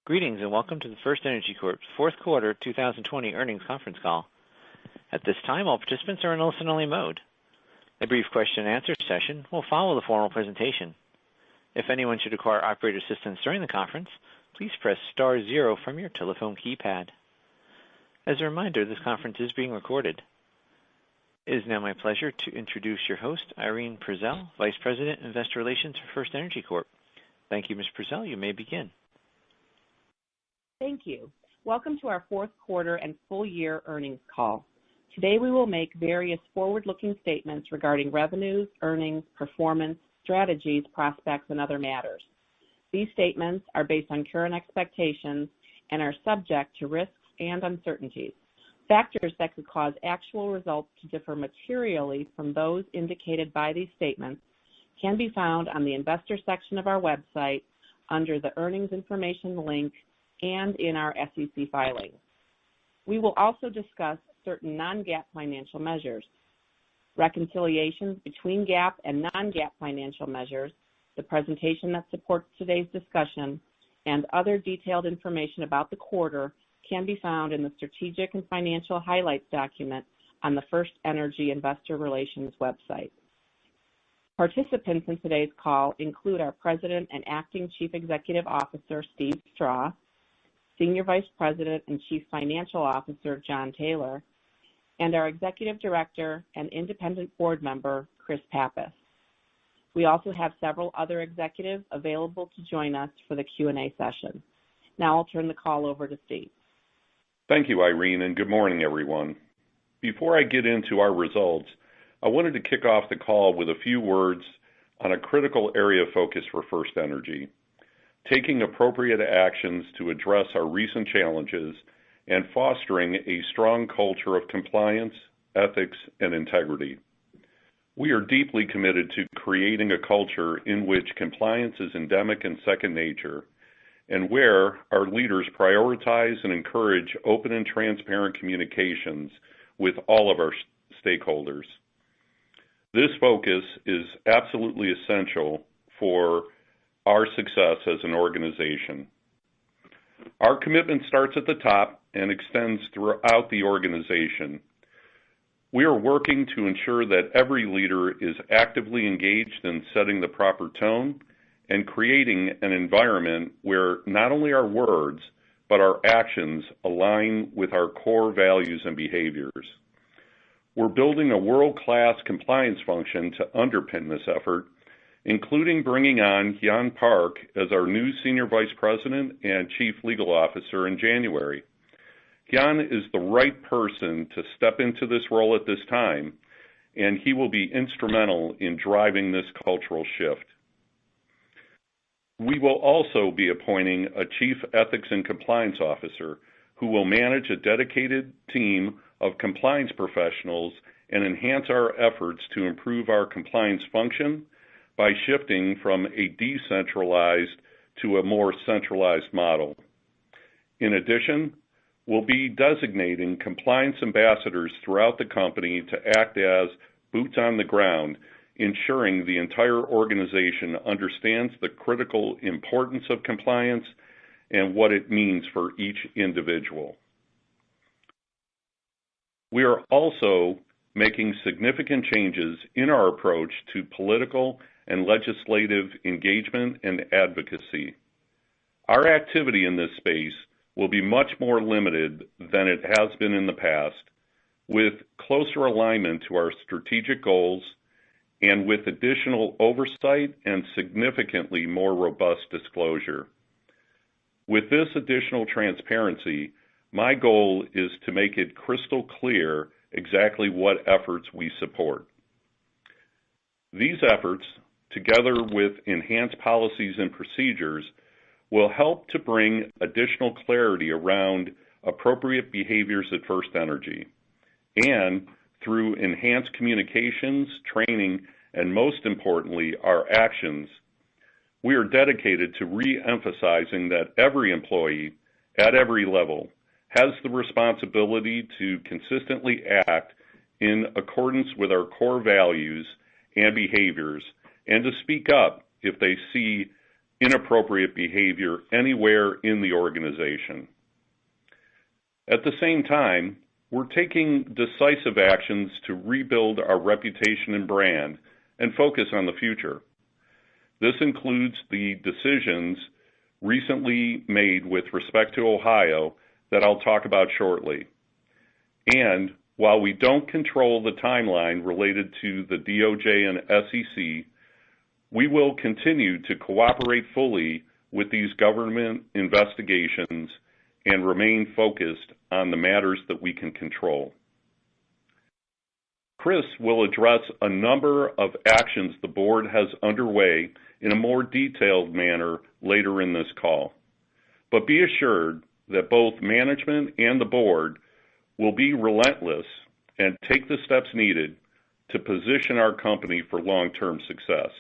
Greetings and welcome to the FirstEnergy Corp's fourth quarter 2020 earnings conference call. At this time, all participants are in listen-only mode. A brief question-and-answer session will follow the formal presentation. If anyone should require operator assistance during the conference, please press star zero from your telephone keypad. As a reminder, this conference is being recorded. It is now my pleasure to introduce your host, Irene Prezel, Vice President, Investor Relations for FirstEnergy Corp. Thank you, Ms. Prezel. You may begin. Thank you. Welcome to our fourth quarter and full year earnings call. Today we will make various forward-looking statements regarding revenues, earnings, performance, strategies, prospects, and other matters. These statements are based on current expectations and are subject to risks and uncertainties. Factors that could cause actual results to differ materially from those indicated by these statements can be found on the investor section of our website under the earnings information link and in our SEC filings. We will also discuss certain non-GAAP financial measures. Reconciliations between GAAP and non-GAAP financial measures, the presentation that supports today's discussion, and other detailed information about the quarter can be found in the Strategic and Financial Highlights document on the FirstEnergy Investor Relations website. Participants in today's call include our President and Acting Chief Executive Officer, Steve Strah, Senior Vice President and Chief Financial Officer, Jon Taylor, and our Executive Director and Independent Board Member, Chris Pappas. We also have several other executives available to join us for the Q&A session. Now I'll turn the call over to Steve. Thank you, Irene, and good morning, everyone. Before I get into our results, I wanted to kick off the call with a few words on a critical area of focus for FirstEnergy. Taking appropriate actions to address our recent challenges and fostering a strong culture of compliance, ethics, and integrity. We are deeply committed to creating a culture in which compliance is endemic and second nature, and where our leaders prioritize and encourage open and transparent communications with all of our stakeholders. This focus is absolutely essential for our success as an organization. Our commitment starts at the top and extends throughout the organization. We are working to ensure that every leader is actively engaged in setting the proper tone and creating an environment where not only our words, but our actions align with our core values and behaviors. We're building a world-class compliance function to underpin this effort, including bringing on Hyun Park as our new Senior Vice President and Chief Legal Officer in January. Hyun is the right person to step into this role at this time, and he will be instrumental in driving this cultural shift. We will also be appointing a Chief Ethics and Compliance Officer who will manage a dedicated team of compliance professionals and enhance our efforts to improve our compliance function by shifting from a decentralized to a more centralized model. In addition, we'll be designating compliance ambassadors throughout the company to act as boots on the ground, ensuring the entire organization understands the critical importance of compliance and what it means for each individual. We are also making significant changes in our approach to political and legislative engagement and advocacy. Our activity in this space will be much more limited than it has been in the past, with closer alignment to our strategic goals and with additional oversight and significantly more robust disclosure. With this additional transparency, my goal is to make it crystal clear exactly what efforts we support. These efforts, together with enhanced policies and procedures, will help to bring additional clarity around appropriate behaviors at FirstEnergy. And through enhanced communications, training, and most importantly, our actions, we are dedicated to re-emphasizing that every employee at every level has the responsibility to consistently act in accordance with our core values and behaviors, and to speak up if they see inappropriate behavior anywhere in the organization. At the same time, we're taking decisive actions to rebuild our reputation and brand and focus on the future. This includes the decisions recently made with respect to Ohio that I'll talk about shortly. And while we don't control the timeline related to the DOJ and SEC, we will continue to cooperate fully with these government investigations and remain focused on the matters that we can control. Chris will address a number of actions the board has underway in a more detailed manner later in this call. But be assured that both management and the board will be relentless and take the steps needed to position our company for long-term success.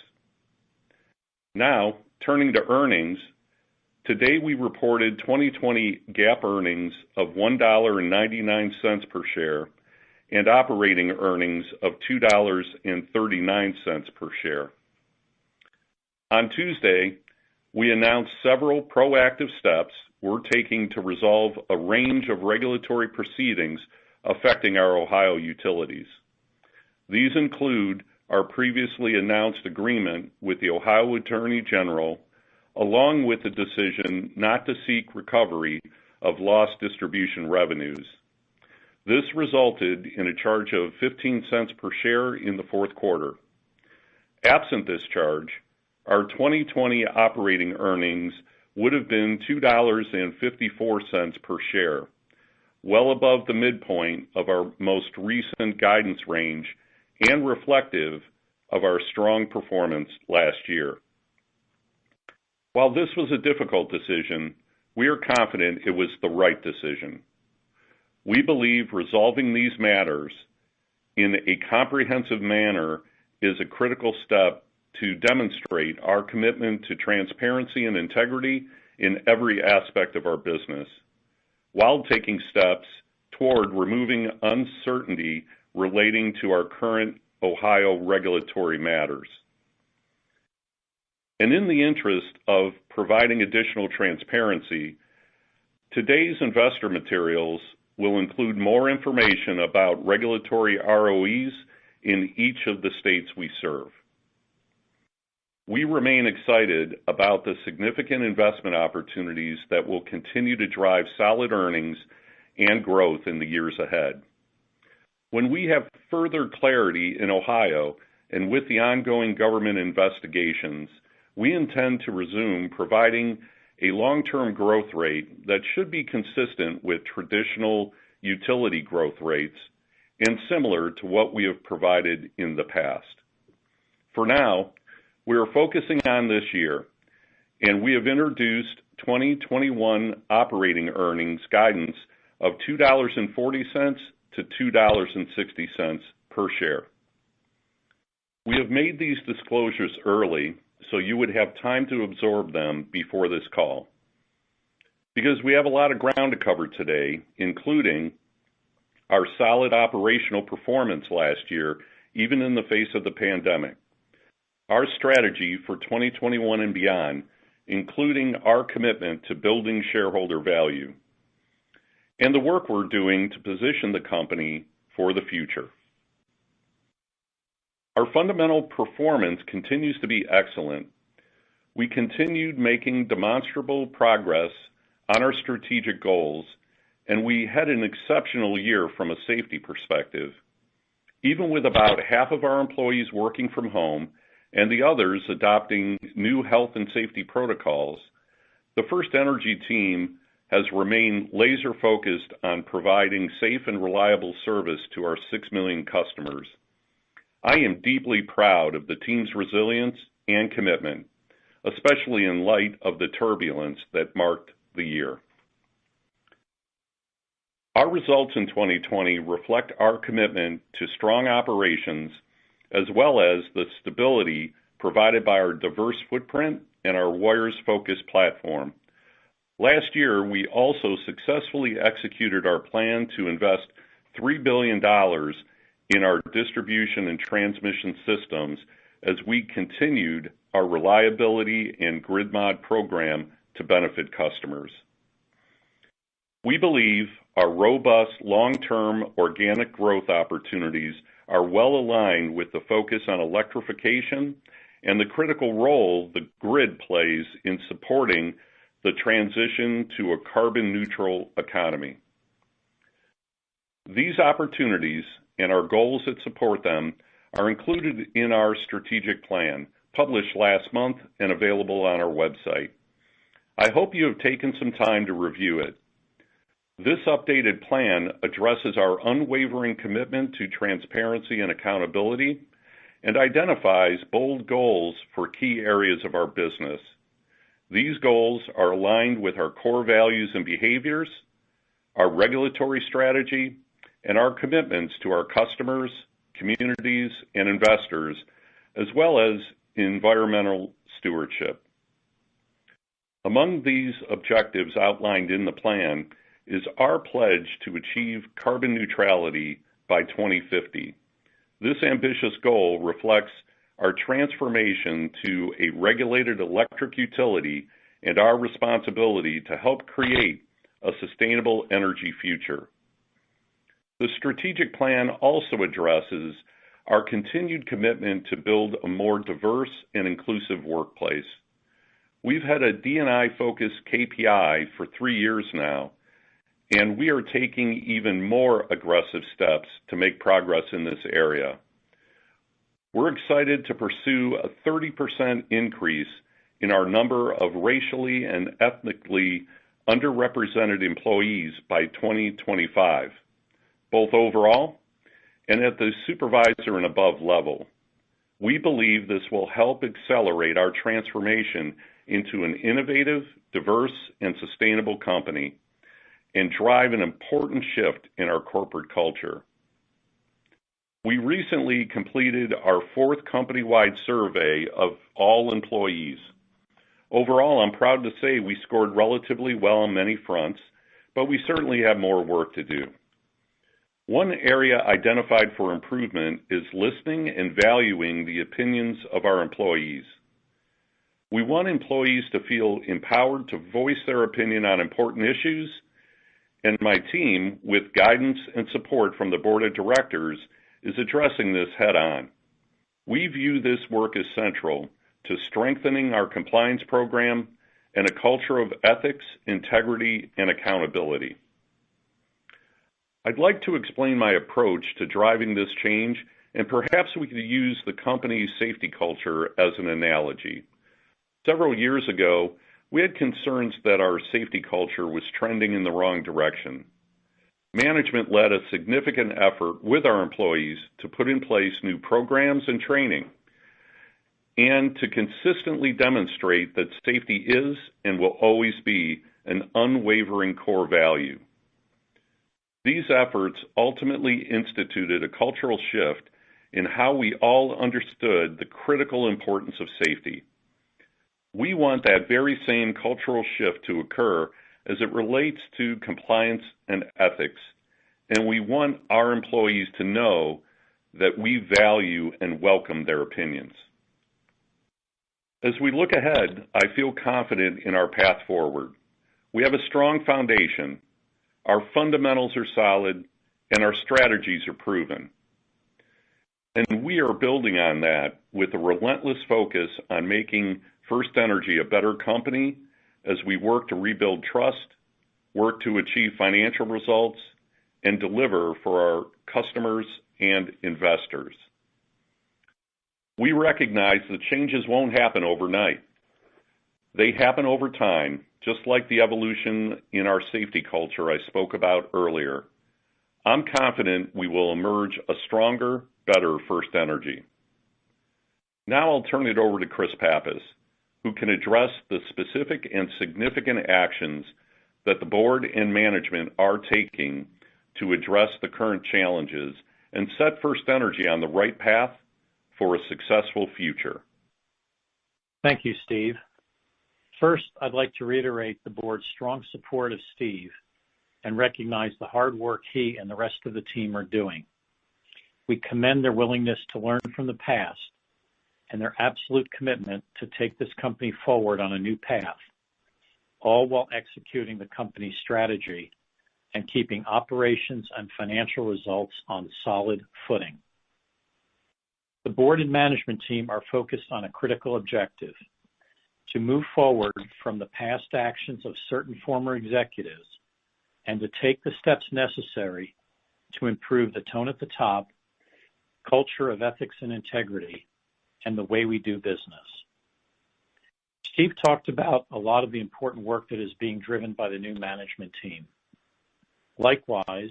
Now, turning to earnings, today we reported 2020 GAAP earnings of $1.99 per share and operating earnings of $2.39 per share. On Tuesday, we announced several proactive steps we're taking to resolve a range of regulatory proceedings affecting our Ohio utilities. These include our previously announced agreement with the Ohio Attorney General, along with the decision not to seek recovery of lost distribution revenues. This resulted in a charge of 15 cents per share in the fourth quarter. Absent this charge, our 2020 operating earnings would have been $2.54 per share, well above the midpoint of our most recent guidance range and reflective of our strong performance last year. While this was a difficult decision, we are confident it was the right decision. We believe resolving these matters in a comprehensive manner is a critical step to demonstrate our commitment to transparency and integrity in every aspect of our business, while taking steps toward removing uncertainty relating to our current Ohio regulatory matters. And in the interest of providing additional transparency, today's investor materials will include more information about regulatory ROEs in each of the states we serve. We remain excited about the significant investment opportunities that will continue to drive solid earnings and growth in the years ahead. When we have further clarity in Ohio and with the ongoing government investigations, we intend to resume providing a long-term growth rate that should be consistent with traditional utility growth rates and similar to what we have provided in the past. For now, we are focusing on this year, and we have introduced 2021 operating earnings guidance of $2.40 to $2.60 per share. We have made these disclosures early so you would have time to absorb them before this call, because we have a lot of ground to cover today, including our solid operational performance last year, even in the face of the pandemic, our strategy for 2021 and beyond, including our commitment to building shareholder value, and the work we're doing to position the company for the future. Our fundamental performance continues to be excellent. We continued making demonstrable progress on our strategic goals, and we had an exceptional year from a safety perspective. Even with about half of our employees working from home and the others adopting new health and safety protocols, the FirstEnergy team has remained laser-focused on providing safe and reliable service to our 6 million customers. I am deeply proud of the team's resilience and commitment, especially in light of the turbulence that marked the year. Our results in 2020 reflect our commitment to strong operations, as well as the stability provided by our diverse footprint and our wires-focused platform. Last year, we also successfully executed our plan to invest $3 billion in our distribution and transmission systems as we continued our reliability and grid mod program to benefit customers. We believe our robust long-term organic growth opportunities are well aligned with the focus on electrification and the critical role the grid plays in supporting the transition to a carbon-neutral economy. These opportunities and our goals that support them are included in our strategic plan, published last month and available on our website. I hope you have taken some time to review it. This updated plan addresses our unwavering commitment to transparency and accountability and identifies bold goals for key areas of our business. These goals are aligned with our core values and behaviors, our regulatory strategy, and our commitments to our customers, communities, and investors, as well as environmental stewardship. Among these objectives outlined in the plan is our pledge to achieve carbon neutrality by 2050. This ambitious goal reflects our transformation to a regulated electric utility and our responsibility to help create a sustainable energy future. The strategic plan also addresses our continued commitment to build a more diverse and inclusive workplace. We've had a D&I-focused KPI for 3 years now, and we are taking even more aggressive steps to make progress in this area. We're excited to pursue a 30% increase in our number of racially and ethnically underrepresented employees by 2025, both overall and at the supervisor and above level. We believe this will help accelerate our transformation into an innovative, diverse, and sustainable company and drive an important shift in our corporate culture. We recently completed our 4th company-wide survey of all employees. Overall, I'm proud to say we scored relatively well on many fronts, but we certainly have more work to do. One area identified for improvement is listening and valuing the opinions of our employees. We want employees to feel empowered to voice their opinion on important issues, and my team, with guidance and support from the board of directors, is addressing this head on. We view this work as central to strengthening our compliance program and a culture of ethics, integrity, and accountability. I'd like to explain my approach to driving this change, and perhaps we could use the company's safety culture as an analogy. Several years ago, we had concerns that our safety culture was trending in the wrong direction. Management led a significant effort with our employees to put in place new programs and training, and to consistently demonstrate that safety is and will always be an unwavering core value. These efforts ultimately instituted a cultural shift in how we all understood the critical importance of safety. We want that very same cultural shift to occur as it relates to compliance and ethics, and we want our employees to know that we value and welcome their opinions. As we look ahead, I feel confident in our path forward. We have a strong foundation, our fundamentals are solid, and our strategies are proven. And we are building on that with a relentless focus on making FirstEnergy a better company as we work to rebuild trust, work to achieve financial results, and deliver for our customers and investors. We recognize that changes won't happen overnight. They happen over time, just like the evolution in our safety culture I spoke about earlier. I'm confident we will emerge a stronger, better FirstEnergy. Now I'll turn it over to Chris Pappas, who can address the specific and significant actions that the board and management are taking to address the current challenges and set FirstEnergy on the right path for a successful future. Thank you, Steve. First, I'd like to reiterate the board's strong support of Steve and recognize the hard work he and the rest of the team are doing. We commend their willingness to learn from the past and their absolute commitment to take this company forward on a new path, all while executing the company's strategy and keeping operations and financial results on solid footing. The board and management team are focused on a critical objective: to move forward from the past actions of certain former executives and to take the steps necessary to improve the tone at the top, culture of ethics and integrity, and the way we do business. Steve talked about a lot of the important work that is being driven by the new management team. Likewise,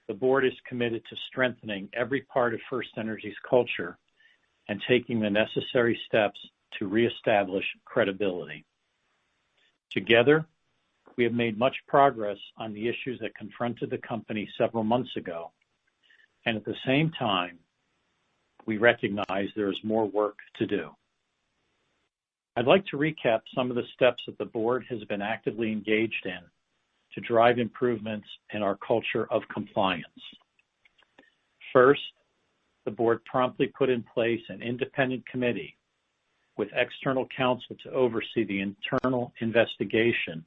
the board is committed to strengthening every part of FirstEnergy's culture and taking the necessary steps to reestablish credibility. Together, we have made much progress on the issues that confronted the company several months ago, and at the same time, we recognize there is more work to do. I'd like to recap some of the steps that the board has been actively engaged in to drive improvements in our culture of compliance. First, the board promptly put in place an independent committee with external counsel to oversee the internal investigation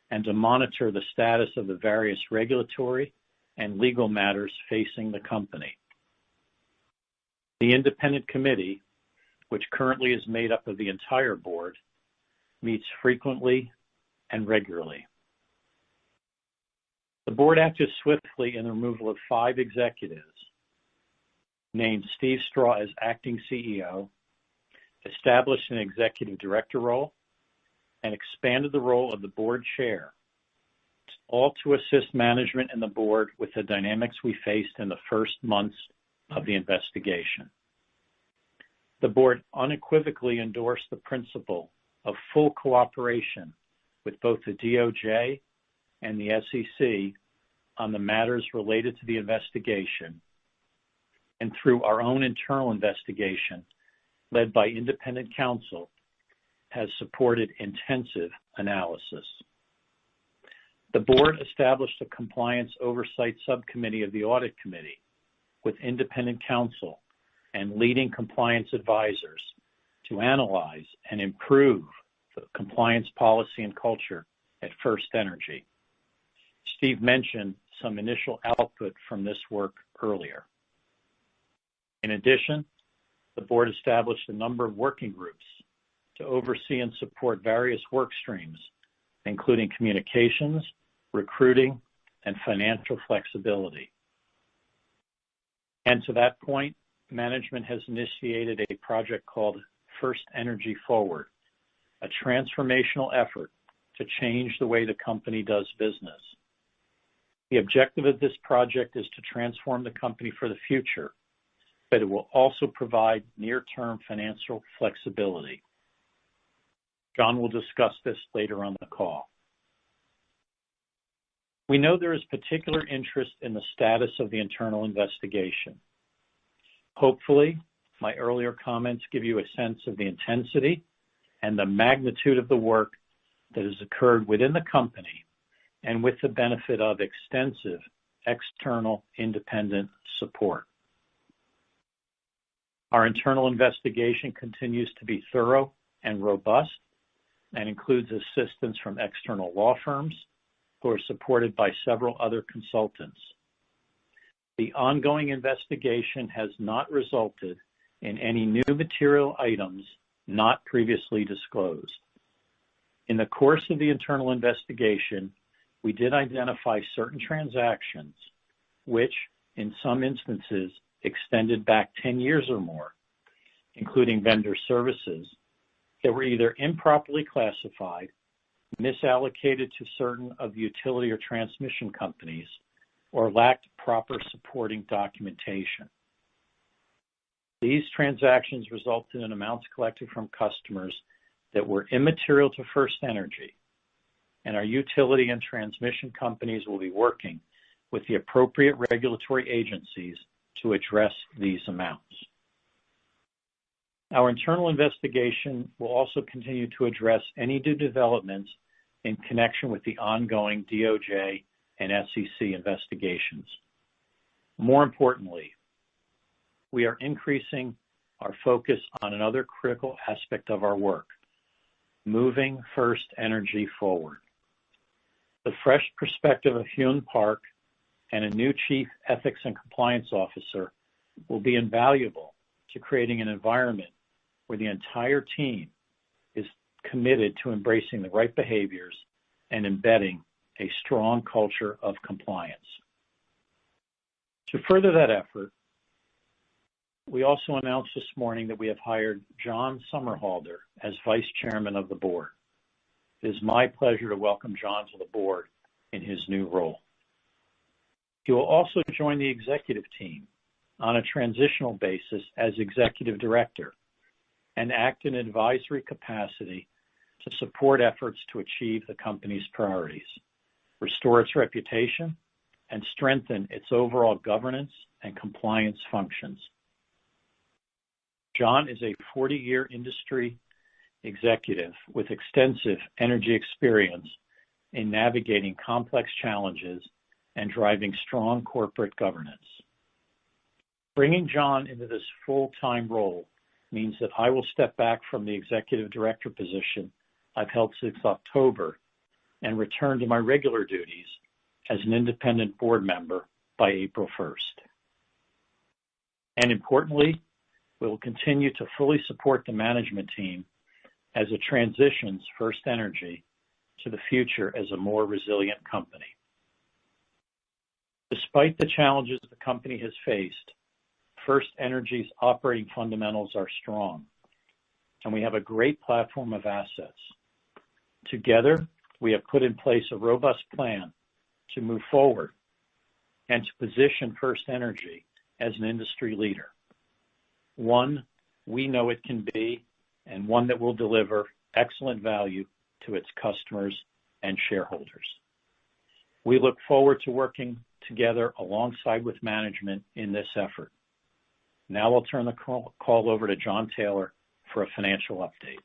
and to monitor the status of the various regulatory and legal matters facing the company. The independent committee, which currently is made up of the entire board, meets frequently and regularly. The board acted swiftly in the removal of 5 executives, named Steve Straw as acting CEO, established an executive director role, and expanded the role of the board chair, all to assist management and the board with the dynamics we faced in the first months of the investigation. The board unequivocally endorsed the principle of full cooperation with both the DOJ and the SEC on the matters related to the investigation, and through our own internal investigation, led by independent counsel, has supported intensive analysis. The board established a compliance oversight subcommittee of the audit committee with independent counsel and leading compliance advisors to analyze and improve the compliance policy and culture at FirstEnergy. Steve mentioned some initial output from this work earlier. In addition, the board established a number of working groups to oversee and support various work streams, including communications, recruiting, and financial flexibility. And to that point, management has initiated a project called FirstEnergy Forward, a transformational effort to change the way the company does business. The objective of this project is to transform the company for the future, but it will also provide near-term financial flexibility. John will discuss this later on the call. We know there is particular interest in the status of the internal investigation. Hopefully, my earlier comments give you a sense of the intensity and the magnitude of the work that has occurred within the company and with the benefit of extensive external independent support. Our internal investigation continues to be thorough and robust and includes assistance from external law firms who are supported by several other consultants. The ongoing investigation has not resulted in any new material items not previously disclosed. In the course of the internal investigation, we did identify certain transactions which, in some instances, extended back 10 years or more, including vendor services that were either improperly classified, misallocated to certain of the utility or transmission companies, or lacked proper supporting documentation. These transactions resulted in amounts collected from customers that were immaterial to FirstEnergy, and our utility and transmission companies will be working with the appropriate regulatory agencies to address these amounts. Our internal investigation will also continue to address any new developments in connection with the ongoing DOJ and SEC investigations. More importantly, we are increasing our focus on another critical aspect of our work, moving FirstEnergy forward. The fresh perspective of Hyun Park and a new Chief Ethics and Compliance Officer will be invaluable to creating an environment where the entire team is committed to embracing the right behaviors and embedding a strong culture of compliance. To further that effort, we also announced this morning that we have hired John Somerhalder as Vice Chairman of the Board. It is my pleasure to welcome John to the board in his new role. He will also join the executive team on a transitional basis as Executive Director and act in advisory capacity to support efforts to achieve the company's priorities, restore its reputation, and strengthen its overall governance and compliance functions. John is a 40-year industry executive with extensive energy experience in navigating complex challenges and driving strong corporate governance. Bringing John into this full-time role means that I will step back from the executive director position I've held since October and return to my regular duties as an independent board member by April 1st. And importantly, we will continue to fully support the management team as it transitions FirstEnergy to the future as a more resilient company. Despite the challenges the company has faced, FirstEnergy's operating fundamentals are strong, and we have a great platform of assets. Together, we have put in place a robust plan to move forward and to position FirstEnergy as an industry leader, one we know it can be, and one that will deliver excellent value to its customers and shareholders. We look forward to working together alongside with management in this effort. Now I'll turn the call over to John Taylor for a financial update.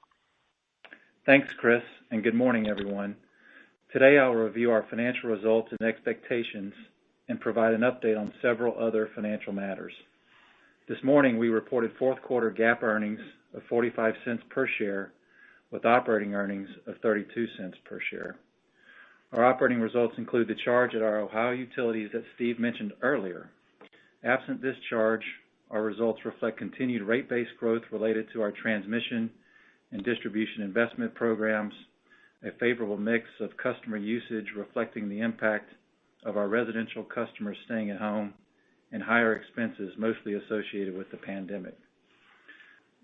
Thanks, Chris, and good morning, everyone. Today I'll review our financial results and expectations and provide an update on several other financial matters. This morning we reported fourth quarter GAAP earnings of 45 cents per share with operating earnings of 32 cents per share. Our operating results include the charge at our Ohio utilities that Steve mentioned earlier. Absent this charge, our results reflect continued rate-based growth related to our transmission and distribution investment programs, a favorable mix of customer usage reflecting the impact of our residential customers staying at home, and higher expenses mostly associated with the pandemic.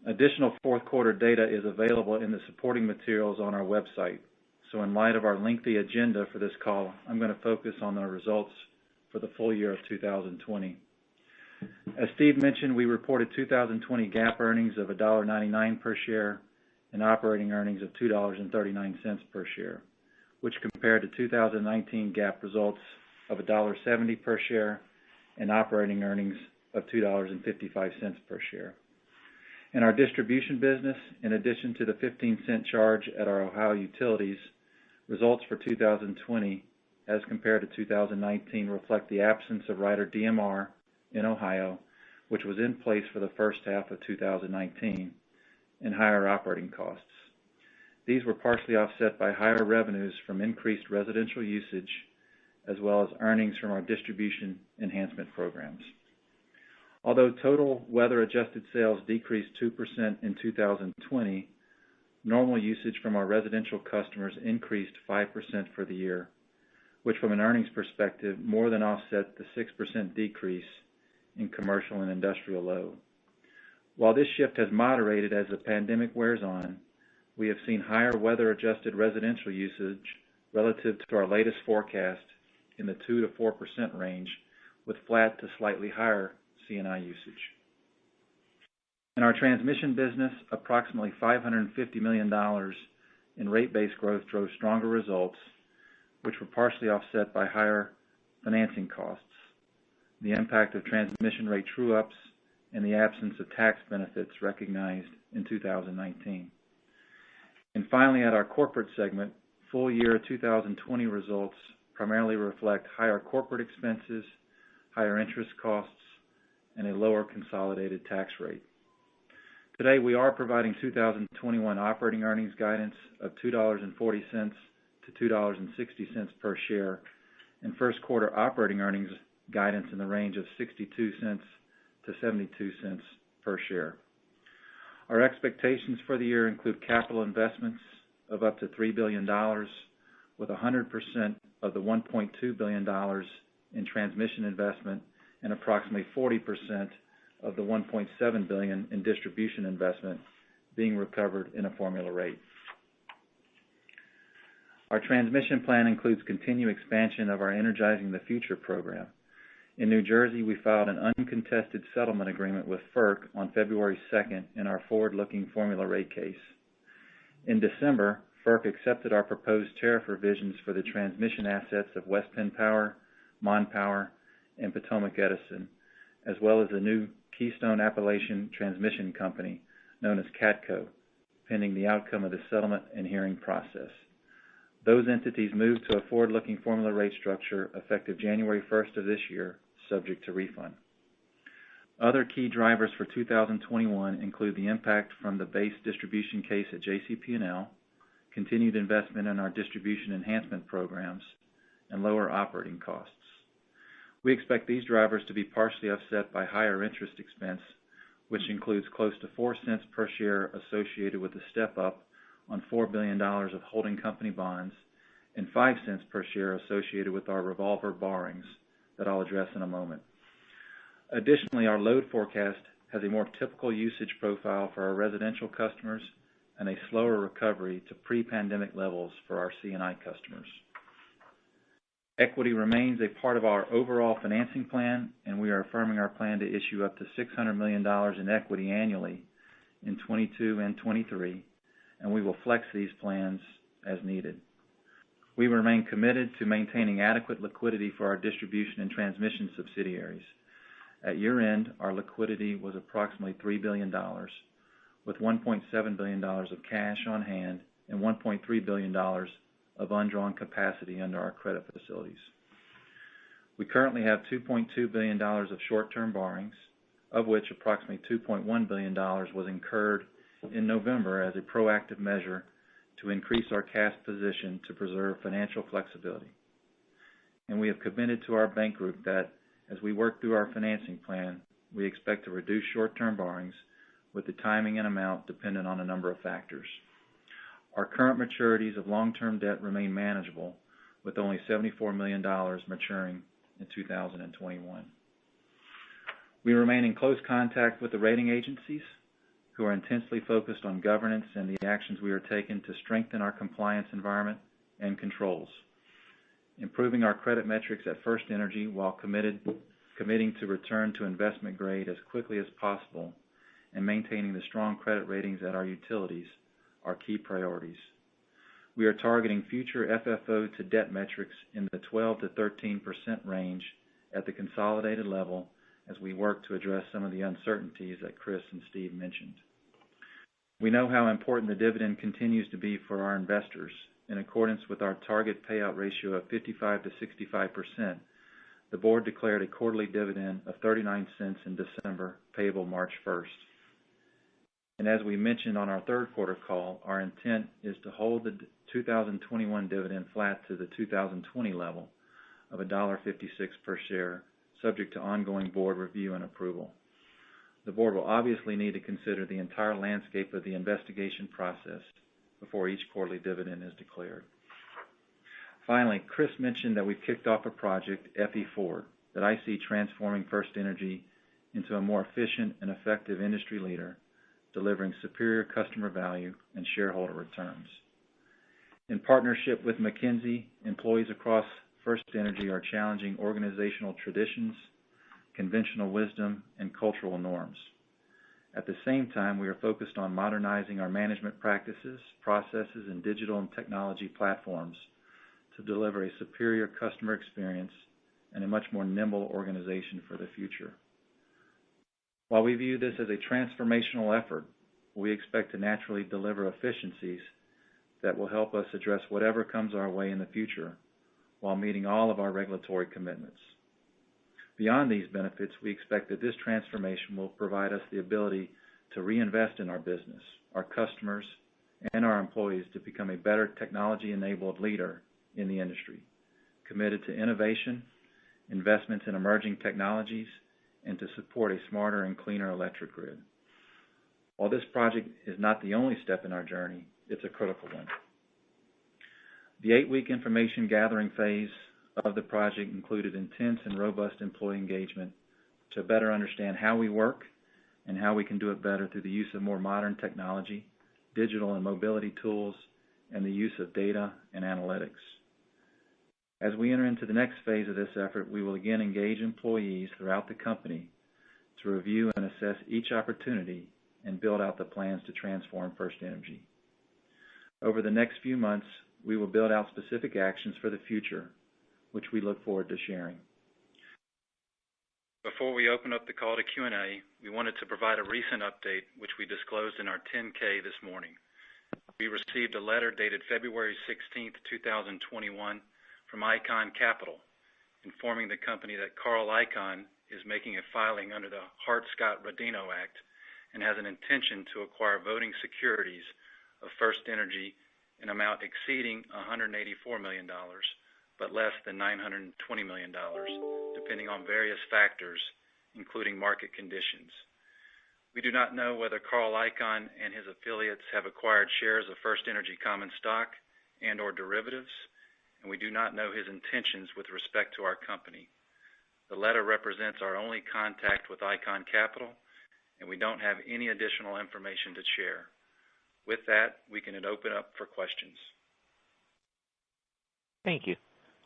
Additional fourth quarter data is available in the supporting materials on our website. So in light of our lengthy agenda for this call, I'm going to focus on our results for the full year of 2020. As Steve mentioned, we reported 2020 GAAP earnings of $1.99 per share and operating earnings of $2.39 per share, which compared to 2019 GAAP results of $1.70 per share and operating earnings of $2.55 per share. In our distribution business, in addition to the 15-cent charge at our Ohio utilities, results for 2020 as compared to 2019 reflect the absence of rider DMR in Ohio, which was in place for the first half of 2019, and higher operating costs. These were partially offset by higher revenues from increased residential usage, as well as earnings from our distribution enhancement programs. Although total weather-adjusted sales decreased 2% in 2020, normal usage from our residential customers increased 5% for the year, which from an earnings perspective more than offset the 6% decrease in commercial and industrial load. While this shift has moderated as the pandemic wears on, we have seen higher weather-adjusted residential usage relative to our latest forecast in the 2 to 4% range, with flat to slightly higher C&I usage. In our transmission business, approximately $550 million in rate-based growth drove stronger results, which were partially offset by higher financing costs, the impact of transmission rate true-ups, and the absence of tax benefits recognized in 2019. And finally, at our corporate segment, full year 2020 results primarily reflect higher corporate expenses, higher interest costs, and a lower consolidated tax rate. Today, we are providing 2021 operating earnings guidance of $2.40 to $2.60 per share, and first quarter operating earnings guidance in the range of 62 cents to 72 cents per share. Our expectations for the year include capital investments of up to $3 billion, with 100% of the $1.2 billion in transmission investment and approximately 40% of the $1.7 billion in distribution investment being recovered in a formula rate. Our transmission plan includes continued expansion of our Energizing the Future program. In New Jersey, we filed an uncontested settlement agreement with FERC on February 2nd in our forward-looking formula rate case. In December, FERC accepted our proposed tariff revisions for the transmission assets of West Penn Power, Mon Power, and Potomac Edison, as well as the new Keystone Appalachian Transmission Company, known as Catco, pending the outcome of the settlement and hearing process. Those entities moved to a forward-looking formula rate structure effective January 1st of this year, subject to refund. Other key drivers for 2021 include the impact from the base distribution case at JCP&L, continued investment in our distribution enhancement programs, and lower operating costs. We expect these drivers to be partially offset by higher interest expense, which includes close to 4 cents per share associated with the step-up on $4 billion of holding company bonds and 5 cents per share associated with our revolver borrowings that I'll address in a moment. Additionally, our load forecast has a more typical usage profile for our residential customers and a slower recovery to pre-pandemic levels for our C&I customers. Equity remains a part of our overall financing plan, and we are affirming our plan to issue up to $600 million in equity annually in 22 and 23, and we will flex these plans as needed. We remain committed to maintaining adequate liquidity for our distribution and transmission subsidiaries. At year-end, our liquidity was approximately $3 billion, with $1.7 billion of cash on hand and $1.3 billion of undrawn capacity under our credit facilities. We currently have $2.2 billion of short-term borrowings, of which approximately $2.1 billion was incurred in November as a proactive measure to increase our cash position to preserve financial flexibility. And we have committed to our bank group that, as we work through our financing plan, we expect to reduce short-term borrowings with the timing and amount dependent on a number of factors. Our current maturities of long-term debt remain manageable, with only $74 million maturing in 2021. We remain in close contact with the rating agencies, who are intensely focused on governance and the actions we are taking to strengthen our compliance environment and controls. Improving our credit metrics at FirstEnergy while committing to return to investment grade as quickly as possible and maintaining the strong credit ratings at our utilities are key priorities. We are targeting future FFO to debt metrics in the 12 to 13% range at the consolidated level as we work to address some of the uncertainties that Chris and Steve mentioned. We know how important the dividend continues to be for our investors. In accordance with our target payout ratio of 55 to 65%, the board declared a quarterly dividend of 39 cents in December, payable March 1st. And as we mentioned on our third quarter call, our intent is to hold the 2021 dividend flat to the 2020 level of $1.56 per share, subject to ongoing board review and approval. The board will obviously need to consider the entire landscape of the investigation process before each quarterly dividend is declared. Finally, Chris mentioned that we've kicked off a project, FE Forward, that I see transforming FirstEnergy into a more efficient and effective industry leader, delivering superior customer value and shareholder returns. In partnership with McKinsey, employees across FirstEnergy are challenging organizational traditions, conventional wisdom, and cultural norms. At the same time, we are focused on modernizing our management practices, processes, and digital and technology platforms to deliver a superior customer experience and a much more nimble organization for the future. While we view this as a transformational effort, we expect to naturally deliver efficiencies that will help us address whatever comes our way in the future while meeting all of our regulatory commitments. Beyond these benefits, we expect that this transformation will provide us the ability to reinvest in our business, our customers, and our employees to become a better technology-enabled leader in the industry, committed to innovation, investments in emerging technologies, and to support a smarter and cleaner electric grid. While this project is not the only step in our journey, it's a critical one. The 8-week information gathering phase of the project included intense and robust employee engagement to better understand how we work and how we can do it better through the use of more modern technology, digital and mobility tools, and the use of data and analytics. As we enter into the next phase of this effort, we will again engage employees throughout the company to review and assess each opportunity and build out the plans to transform FirstEnergy. Over the next few months, we will build out specific actions for the future, which we look forward to sharing. Before we open up the call to Q&A, we wanted to provide a recent update, which we disclosed in our 10-K this morning. We received a letter dated February 16, 2021, from Icahn Capital, informing the company that Carl Icahn is making a filing under the Hart-Scott-Rodino Act and has an intention to acquire voting securities of FirstEnergy in amount exceeding $184 million, but less than $920 million, depending on various factors, including market conditions. We do not know whether Carl Icahn and his affiliates have acquired shares of FirstEnergy common stock and or derivatives, and we do not know his intentions with respect to our company. The letter represents our only contact with Icahn Capital, and we don't have any additional information to share. With that, we can open up for questions. Thank you.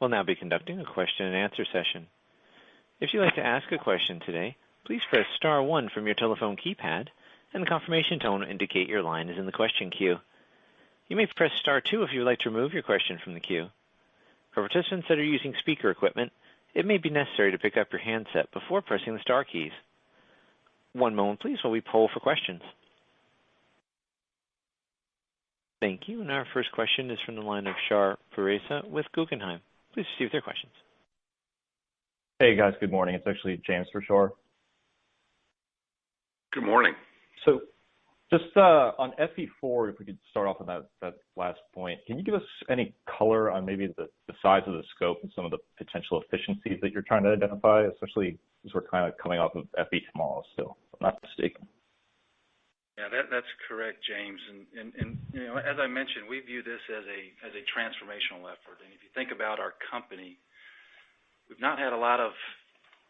We'll now be conducting a question and answer session. If you'd like to ask a question today, please press star 1 from your telephone keypad, and the confirmation tone will indicate your line is in the question queue. You may press star 2 if you would like to remove your question from the queue. For participants that are using speaker equipment, it may be necessary to pick up your handset before pressing the star keys. One moment, please, while we poll for questions. Thank you. And our first question is from the line of Shar Pourreza with Guggenheim. Please proceed with your questions. Hey, guys. Good morning. It's actually James for Shar. Good morning. So just on FE4, if we could start off on that last point, can you give us any color on maybe the size of the scope and some of the potential efficiencies that you're trying to identify, especially as we're kind of coming off of FE small still, if I'm not mistaken? Yeah, that's correct, James. And you know, as I mentioned, we view this as a transformational effort. And if you think about our company, we've not had a lot of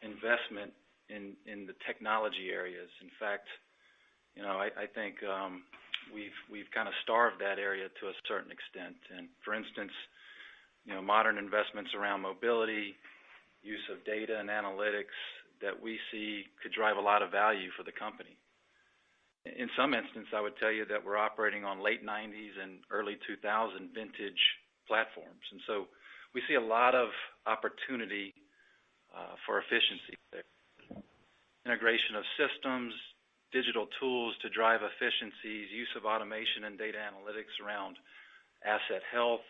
investment in the technology areas. In fact, you know, I think we've kind of starved that area to a certain extent. And for instance, you know, modern investments around mobility, use of data and analytics that we see could drive a lot of value for the company. In some instances, I would tell you that we're operating on late 90s and early 2000 vintage platforms. And so we see a lot of opportunity for efficiency there. Integration of systems, digital tools to drive efficiencies, use of automation and data analytics around asset health,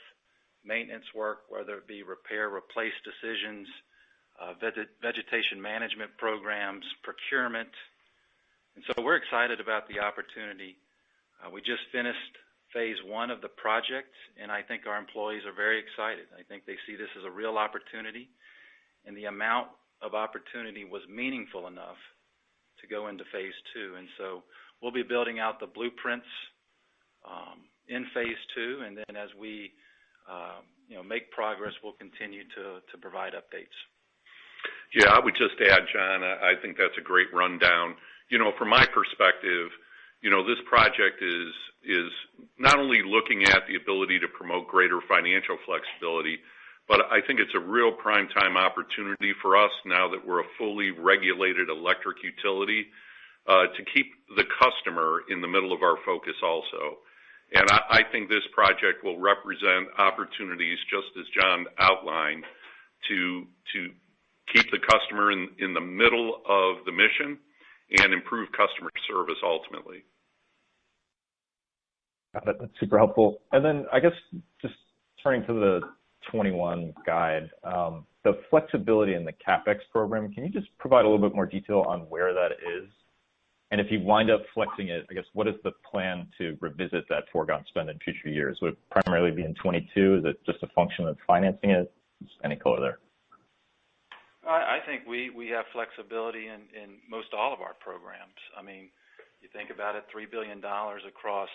maintenance work, whether it be repair, replace decisions, vegetation management programs, procurement. And so we're excited about the opportunity. We just finished phase 1 of the project, and I think our employees are very excited. I think they see this as a real opportunity, and the amount of opportunity was meaningful enough to go into phase 2. And so we'll be building out the blueprints in phase 2, and then as we make progress, we'll continue to provide updates. Yeah, I would just add, John, I think that's a great rundown. You know, from my perspective, you know, this project is not only looking at the ability to promote greater financial flexibility, but I think it's a real prime time opportunity for us now that we're a fully regulated electric utility to keep the customer in the middle of our focus also. And I think this project will represent opportunities, just as John outlined, to keep the customer in the middle of the mission and improve customer service ultimately. That's super helpful. And then I guess just turning to the 21 guide, the flexibility in the CapEx program, can you just provide a little bit more detail on where that is? And if you wind up flexing it, I guess, what is the plan to revisit that foregone spend in future years? Would it primarily be in 22? Is it just a function of financing it? Just any color there? I think we have flexibility in most all of our programs. I mean, you think about it, $3 billion across,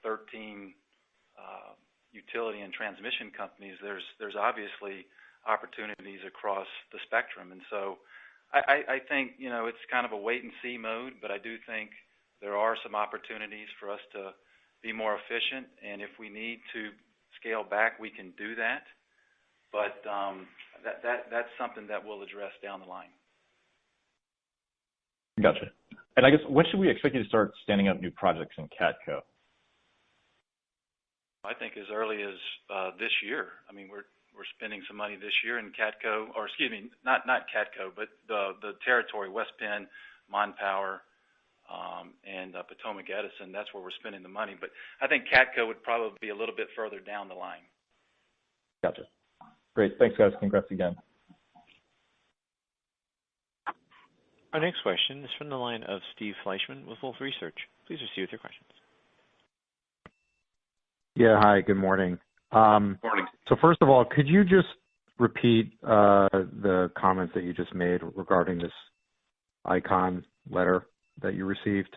13 utility and transmission companies. There's obviously opportunities across the spectrum, and so I think it's kind of a wait and see mode. But I do think there are some opportunities for us to be more efficient, and if we need to scale back, we can do that. But that's something that we'll address down the line. Gotcha. And I guess when should we expect you to start standing up new projects in Catco? I think as early as this year. I mean, we're spending some money this year in Catco, or excuse me, not Catco, but the territory, West Penn, Mon Power, and Potomac Edison. That's where we're spending the money. But I think Catco would probably be a little bit further down the line. Gotcha. Great. Thanks, guys. Congrats again. Our next question is from the line of Steve Fleishman with Wolfe Research. Please proceed with your questions. Yeah, hi, good morning. Morning. So first of all, could you just repeat the comments that you just made regarding this ICON letter that you received?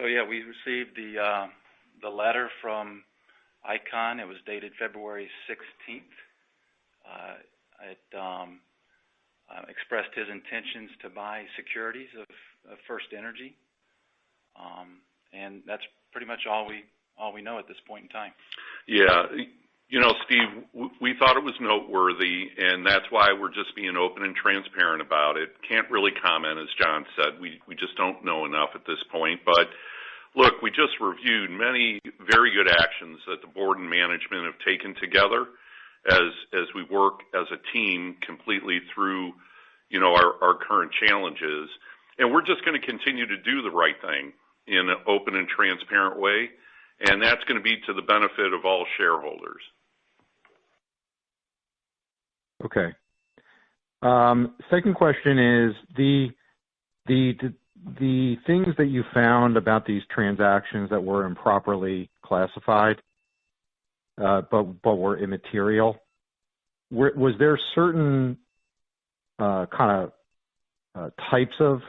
So yeah, we received the letter from ICON. It was dated February 16th. It expressed his intentions to buy securities of FirstEnergy, and that's pretty much all we know at this point in time. Yeah, Steve, we thought it was noteworthy, and that's why we're just being open and transparent about it. Can't really comment, as John said. We just don't know enough at this point. But look, we just reviewed many very good actions that the board and management have taken together as we work as a team completely through, our current challenges. And we're just going to continue to do the right thing in an open and transparent way, and that's going to be to the benefit of all shareholders. Okay. Second question is the things that you found about these transactions that were improperly classified, but were immaterial. Was there certain kind of types of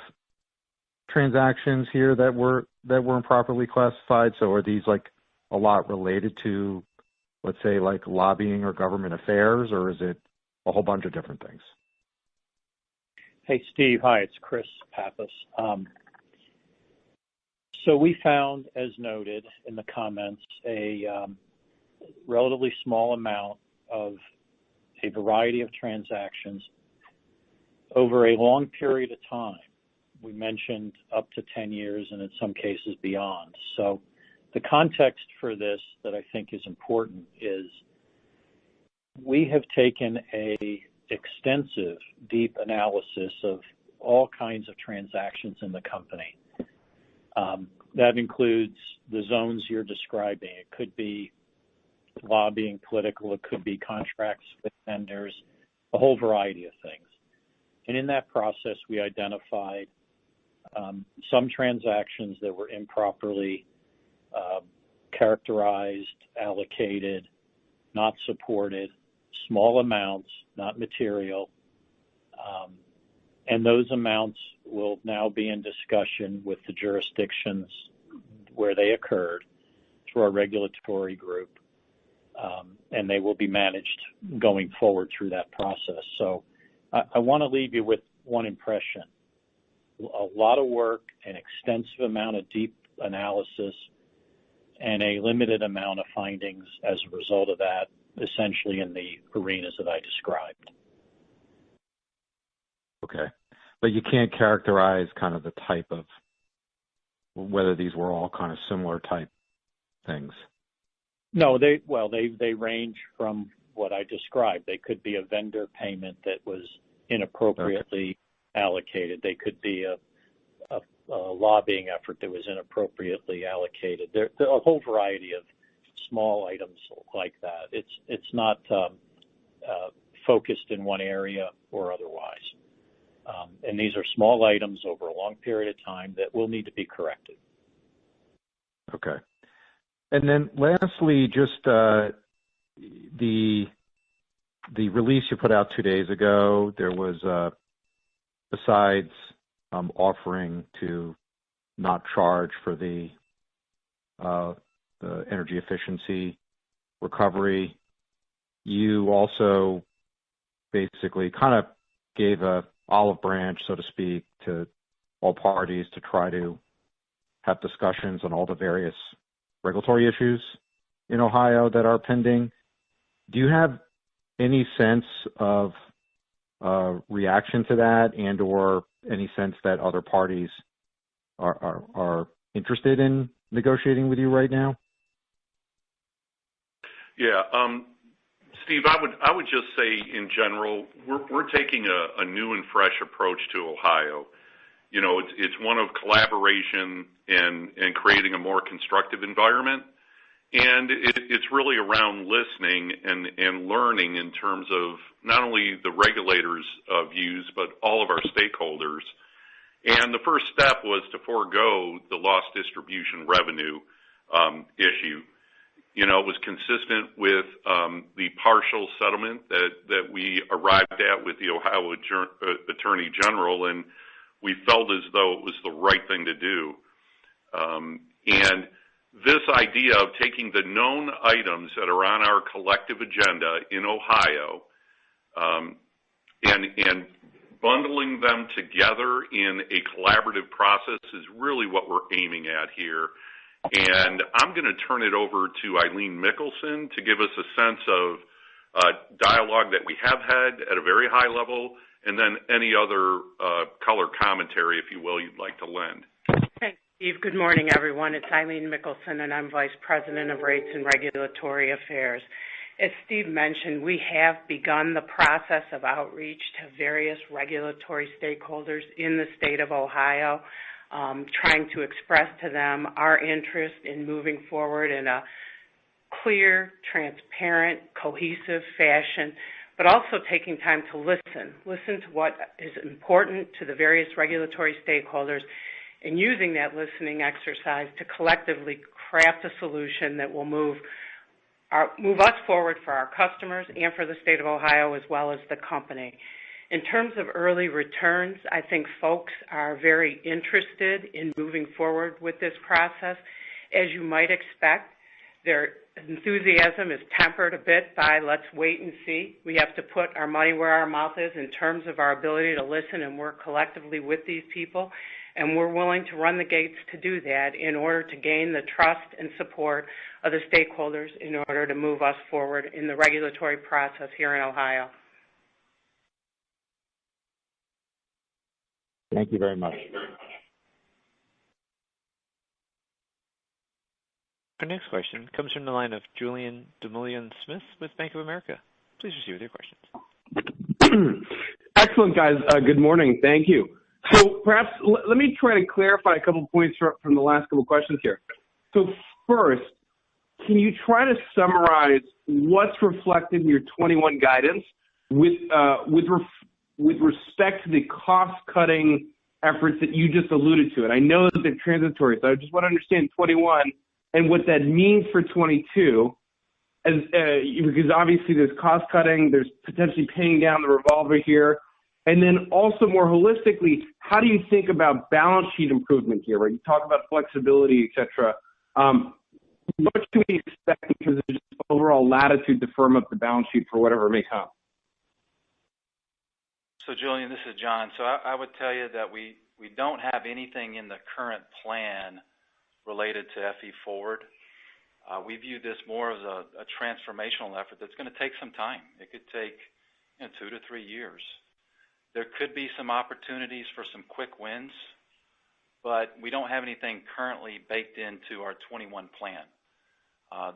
transactions here that were improperly classified? So are these like a lot related to, let's say, like lobbying or government affairs, or is it a whole bunch of different things? Hey, Steve. Hi, it's Chris Pappas. So we found, as noted in the comments, a relatively small amount of a variety of transactions over a long period of time. We mentioned up to 10 years and in some cases beyond. So the context for this that I think is important is we have taken a extensive, deep analysis of all kinds of transactions in the company. That includes the zones you're describing. It could be lobbying, political, it could be contracts with vendors, a whole variety of things. And in that process, we identified some transactions that were improperly characterized, allocated, not supported, small amounts, not material. And those amounts will now be in discussion with the jurisdictions where they occurred through our regulatory group. And they will be managed going forward through that process. So I want to leave you with one impression. A lot of work, an extensive amount of deep analysis, and a limited amount of findings as a result of that, essentially in the arenas that I described. Okay. But you can't characterize kind of the type of, whether these were all kind of similar type things. No, they range from what I described. They could be a vendor payment that was inappropriately allocated. They could be a lobbying effort that was inappropriately allocated. There are a whole variety of small items like that. It's not focused in one area or otherwise. And these are small items over a long period of time that will need to be corrected. Okay. And then lastly, just the release you put out 2 days ago, there was, besides offering to not charge for the energy efficiency recovery, you also basically kind of gave a olive branch, so to speak, to all parties to try to have discussions on all the various regulatory issues in Ohio that are pending. Do you have any sense of reaction to that, and or any sense that other parties are interested in negotiating with you right now? Yeah, Steve, I would just say in general, we're taking a new and fresh approach to Ohio. You know, it's one of collaboration and creating a more constructive environment. And it's really around listening and learning in terms of not only the regulators' views, but all of our stakeholders. And the first step was to forego the lost distribution revenue issue. You know, it was consistent with the partial settlement that we arrived at with the Ohio Attorney General, and we felt as though it was the right thing to do. And this idea of taking the known items that are on our collective agenda in Ohio and bundling them together in a collaborative process is really what we're aiming at here. And I'm going to turn it over to Eileen Mickelson to give us a sense of dialogue that we have had at a very high level, and then any other color commentary, if you will, you'd like to lend. Thanks, Steve. Good morning, everyone. It's Eileen Mickelson, and I'm Vice President of Rates and Regulatory Affairs. As Steve mentioned, we have begun the process of outreach to various regulatory stakeholders in the state of Ohio, trying to express to them our interest in moving forward in a clear, transparent, cohesive fashion, but also taking time to listen to what is important to the various regulatory stakeholders, and using that listening exercise to collectively craft a solution that will move us forward for our customers and for the state of Ohio as well as the company. In terms of early returns, I think folks are very interested in moving forward with this process. As you might expect, their enthusiasm is tempered a bit by let's wait and see. We have to put our money where our mouth is in terms of our ability to listen and work collectively with these people, and we're willing to run the gates to do that in order to gain the trust and support of the stakeholders in order to move us forward in the regulatory process here in Ohio. Thank you very much. Our next question comes from the line of Julien Dumoulin-Smith with Bank of America. Please proceed with your questions. Excellent, guys. Good morning. Thank you. So perhaps let me try to clarify a couple points from the last couple questions here. So first, can you try to summarize what's reflected in your 21 guidance with respect to the cost-cutting efforts that you just alluded to? And I know that they're transitory, so I just want to understand 21 and what that means for 22, because obviously there's cost-cutting, there's potentially paying down the revolver here, and then also more holistically, how do you think about balance sheet improvement here, right? You talk about flexibility, et cetera. What can we expect in terms of just overall latitude to firm up the balance sheet for whatever may come? So, Julian, this is John. So I would tell you that we don't have anything in the current plan related to FE Forward. We view this more as a transformational effort that's going to take some time. It could take 2 to 3 years. There could be some opportunities for some quick wins, but we don't have anything currently baked into our 21 plan.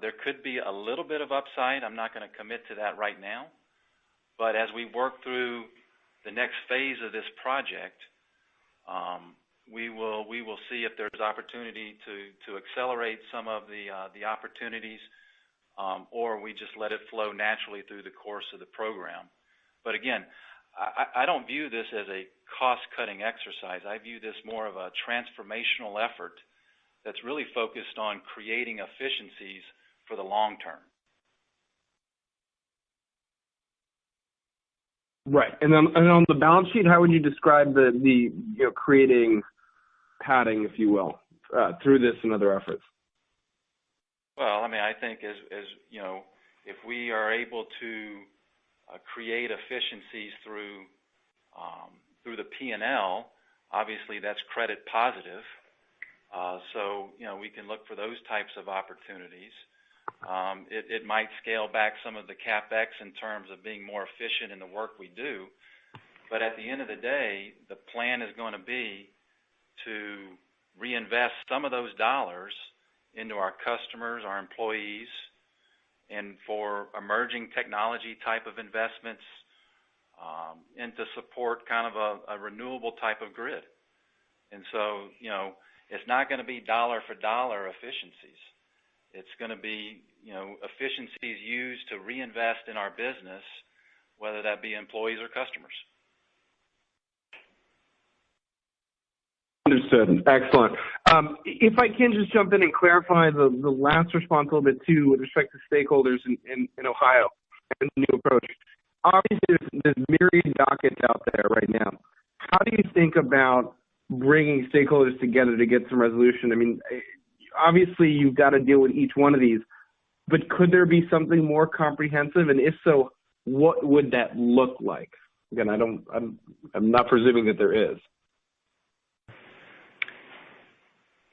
There could be a little bit of upside. I'm not going to commit to that right now. But as we work through the next phase of this project, we will see if there's opportunity to accelerate some of the opportunities, or we just let it flow naturally through the course of the program. But again, I don't view this as a cost-cutting exercise. I view this more of a transformational effort that's really focused on creating efficiencies for the long term. Right. And on the balance sheet, how would you describe the creating padding, if you will, through this and other efforts? Well, I mean, I think as you know, if we are able to create efficiencies through the P&L, obviously that's credit positive. So we can look for those types of opportunities. It might scale back some of the CapEx in terms of being more efficient in the work we do. But at the end of the day, the plan is going to be to reinvest some of those dollars into our customers, our employees, and for emerging technology type of investments, and to support kind of a renewable type of grid. And so, it's not going to be dollar for dollar efficiencies. It's going to be, efficiencies used to reinvest in our business, whether that be employees or customers. Understood. Excellent. If I can just jump in and clarify the last response a little bit too, with respect to stakeholders in Ohio and the new approach. Obviously, there's myriad dockets out there right now. How do you think about bringing stakeholders together to get some resolution? I mean, obviously, you've got to deal with each one of these, but could there be something more comprehensive? And if so, what would that look like? Again, I'm not presuming that there is.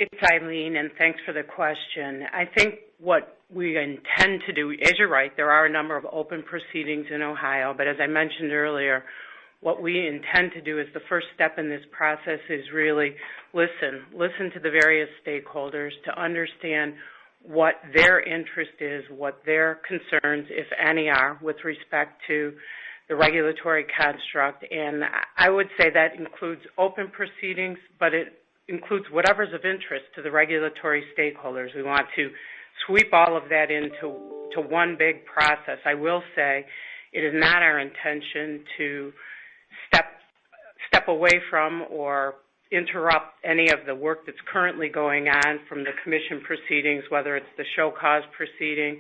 It's Eileen, and thanks for the question. I think what we intend to do, as you're right, there are a number of open proceedings in Ohio, but as I mentioned earlier, what we intend to do is the first step in this process is really listen to the various stakeholders to understand what their interest is, what their concerns, if any, are with respect to the regulatory construct. And I would say that includes open proceedings, but it includes whatever's of interest to the regulatory stakeholders. We want to sweep all of that into one big process. I will say it is not our intention to step away from or interrupt any of the work that's currently going on from the commission proceedings, whether it's the show cause proceeding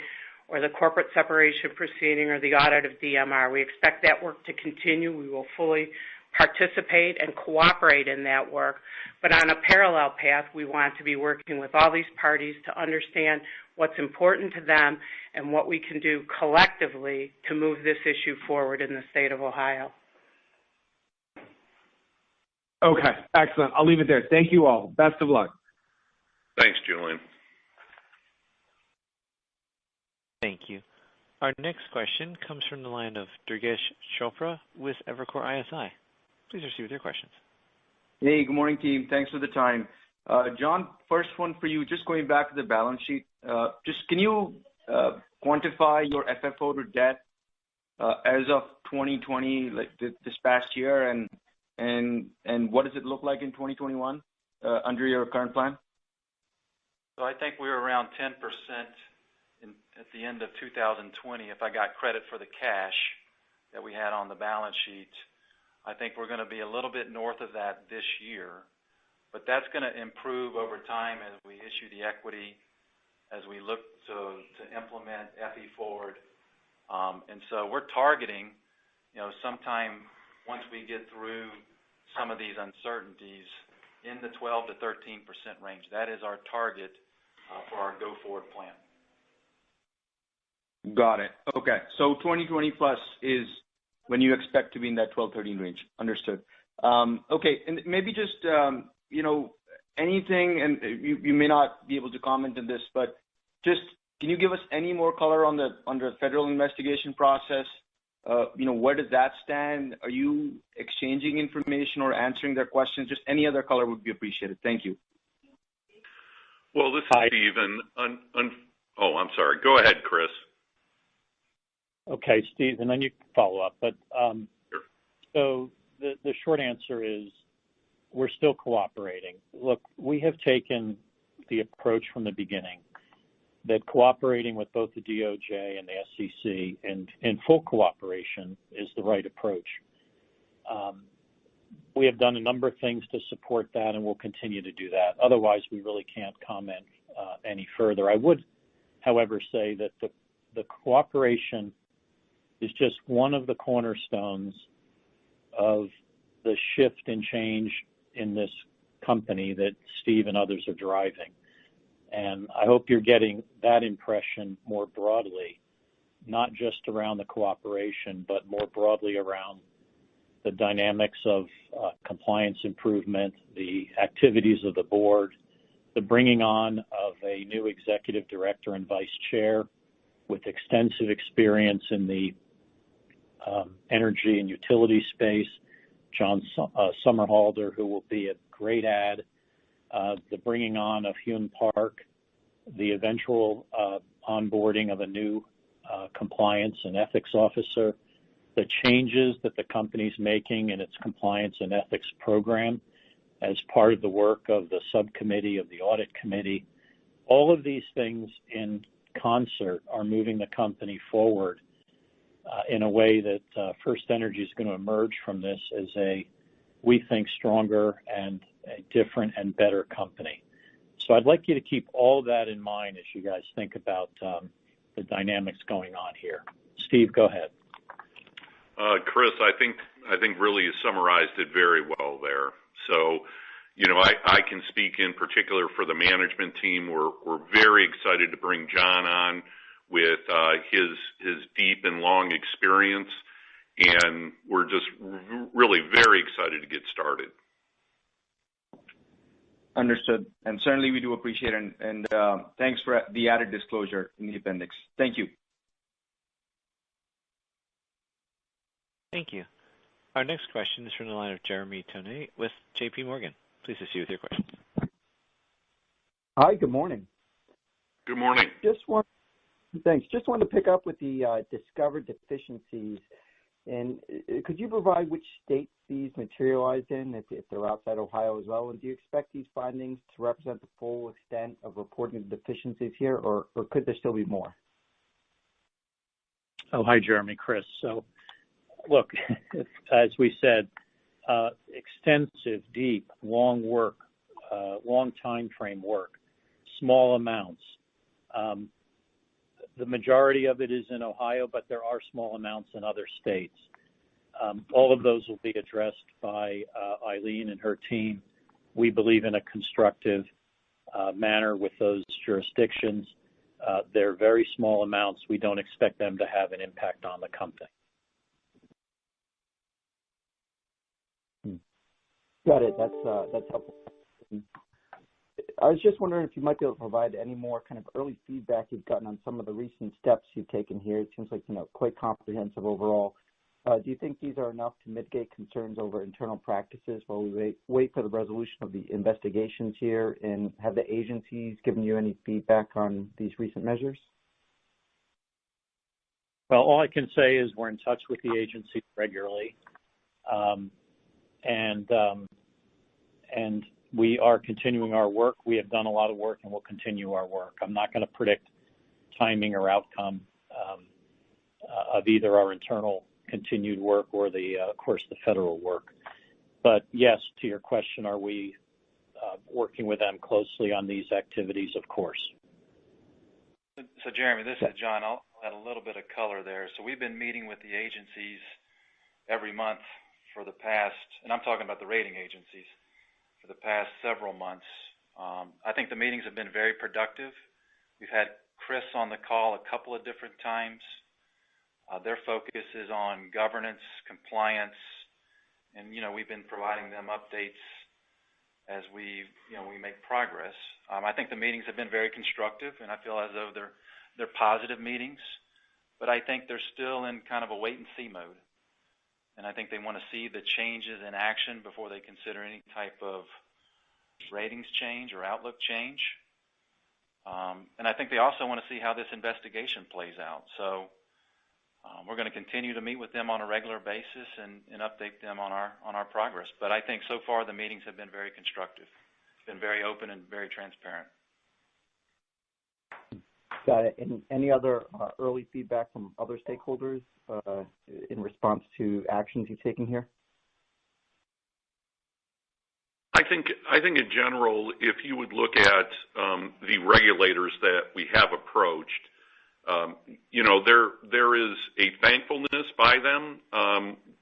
or the corporate separation proceeding or the audit of DMR. We expect that work to continue. We will fully participate and cooperate in that work. But on a parallel path, we want to be working with all these parties to understand what's important to them and what we can do collectively to move this issue forward in the state of Ohio. Okay, excellent. I'll leave it there. Thank you all. Best of luck. Thanks, Julian. Thank you. Our next question comes from the line of Durgesh Chopra with Evercore ISI. Please proceed with your questions. Hey, good morning, team. Thanks for the time. John, first one for you, just going back to the balance sheet. Can you quantify your FFO to debt as of 2020, like this past year, and what does it look like in 2021 under your current plan? So I think we were around 10% at the end of 2020. If I got credit for the cash that we had on the balance sheet, I think we're going to be a little bit north of that this year. But that's going to improve over time as we issue the equity, as we look to implement FE Forward. And so we're targeting, sometime once we get through some of these uncertainties in the 12 to 13% range. That is our target for our go-forward plan. Got it. Okay. So 2020 plus is when you expect to be in that 12-13 range. Understood. Okay. And maybe just, anything, and you may not be able to comment on this, but just can you give us any more color on the federal investigation process? Where does that stand? Are you exchanging information or answering their questions? Just any other color would be appreciated. Thank you. Well, this is Steve. Oh, I'm sorry. Go ahead, Chris. Okay, Steve, and then you can follow up. But Sure. So the short answer is we're still cooperating. Look, we have taken the approach from the beginning that cooperating with both the DOJ and the SEC and in full cooperation is the right approach. We have done a number of things to support that, and we'll continue to do that. Otherwise, we really can't comment any further. I would, however, say that the cooperation is just one of the cornerstones of the shift and change in this company that Steve and others are driving. And I hope you're getting that impression more broadly, not just around the cooperation, but more broadly around the dynamics of compliance improvement, the activities of the board, the bringing on of a new executive director and vice chair with extensive experience in the energy and utility space, John Summerhalder, who will be a great add, the bringing on of Hyun Park, the eventual onboarding of a new compliance and ethics officer, the changes that the company's making in its compliance and ethics program as part of the work of the subcommittee of the audit committee. All of these things in concert are moving the company forward in a way that FirstEnergy is going to emerge from this as a, we think, stronger and a different and better company. So I'd like you to keep all of that in mind as you guys think about the dynamics going on here. Steve, go ahead. Chris, I think really you summarized it very well there. So, I can speak in particular for the management team. We're very excited to bring John on with his deep and long experience, and we're just really very excited to get started. Understood. And certainly we do appreciate it, and thanks for the added disclosure in the appendix. Thank you. Thank you. Our next question is from the line of Jeremy Tonet with J.P. Morgan. Please proceed with your question. Hi, good morning. Good morning. Thanks. Just wanted to pick up with the discovered deficiencies. And could you provide which states these materialized in, if they're outside Ohio as well? And do you expect these findings to represent the full extent of reporting deficiencies here, or could there still be more? Oh, hi, Jeremy. Chris. So, look, as we said, extensive, deep, long work, long time frame work, small amounts. The majority of it is in Ohio, but there are small amounts in other states. All of those will be addressed by Eileen and her team. We believe in a constructive manner with those jurisdictions. They're very small amounts. We don't expect them to have an impact on the company. Got it. That's helpful. I was just wondering if you might be able to provide any more kind of early feedback you've gotten on some of the recent steps you've taken here. It seems like, quite comprehensive overall. Do you think these are enough to mitigate concerns over internal practices while we wait for the resolution of the investigations here? And have the agencies given you any feedback on these recent measures? Well, all I can say is we're in touch with the agency regularly. And we are continuing our work. We have done a lot of work, and we'll continue our work. I'm not going to predict timing or outcome of either our internal continued work or of course, the federal work. But yes, to your question, are we working with them closely on these activities? Of course. So Jeremy, this is John. I'll add a little bit of color there. So we've been meeting with the agencies every month for the past, and I'm talking about the rating agencies, for the past several months. I think the meetings have been very productive. We've had Chris on the call a couple of different times. Their focus is on governance, compliance, and, we've been providing them updates as we make progress. I think the meetings have been very constructive, and I feel as though they're positive meetings, but I think they're still in kind of a wait-and-see mode. And I think they want to see the changes in action before they consider any type of ratings change or outlook change. And I think they also want to see how this investigation plays out. So we're going to continue to meet with them on a regular basis and update them on our progress. But I think so far the meetings have been very constructive, been very open and very transparent. Got it. And any other early feedback from other stakeholders in response to actions you've taken here? think in general, if you would look at the regulators that we have approached, there is a thankfulness by them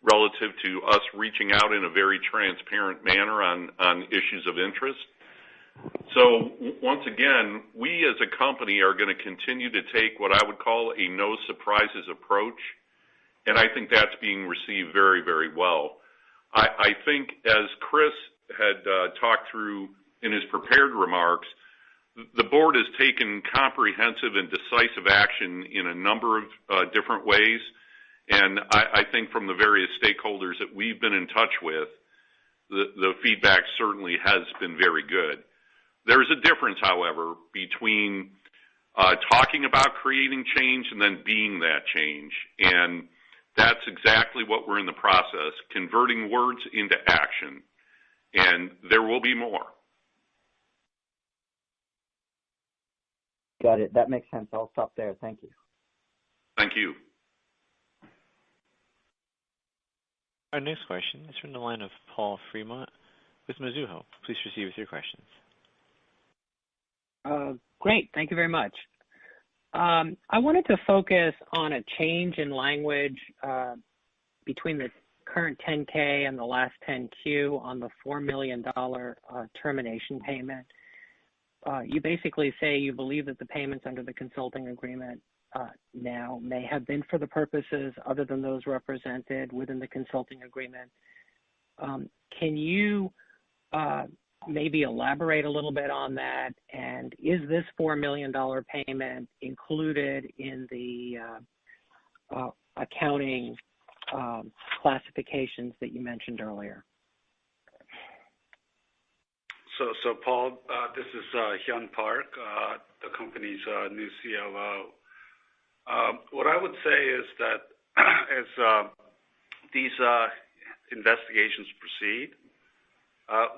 relative to us reaching out in a very transparent manner on issues of interest. So once again, we as a company are going to continue to take what I would call a no surprises approach, and I think that's being received very, very well. I think as Chris had talked through in his prepared remarks, the board has taken comprehensive and decisive action in a number of different ways, and I think from the various stakeholders that we've been in touch with, the feedback certainly has been very good. There's a difference, however, between talking about creating change and then being that change, and that's exactly what we're in the process, converting words into action, and there will be more. Got it. That makes sense. I'll stop there. Thank you. Thank you. Our next question is from the line of Paul Fremont with Mizuho. Please proceed with your questions. Great. Thank you very much. I wanted to focus on a change in language between the current 10K and the last 10Q on the $4 million termination payment. You basically say you believe that the payments under the consulting agreement now may have been for the purposes other than those represented within the consulting agreement. Can you maybe elaborate a little bit on that? And is this $4 million payment included in the accounting classifications that you mentioned earlier? So Paul, this is Hyun Park, the company's new COO. What I would say is that as these investigations proceed,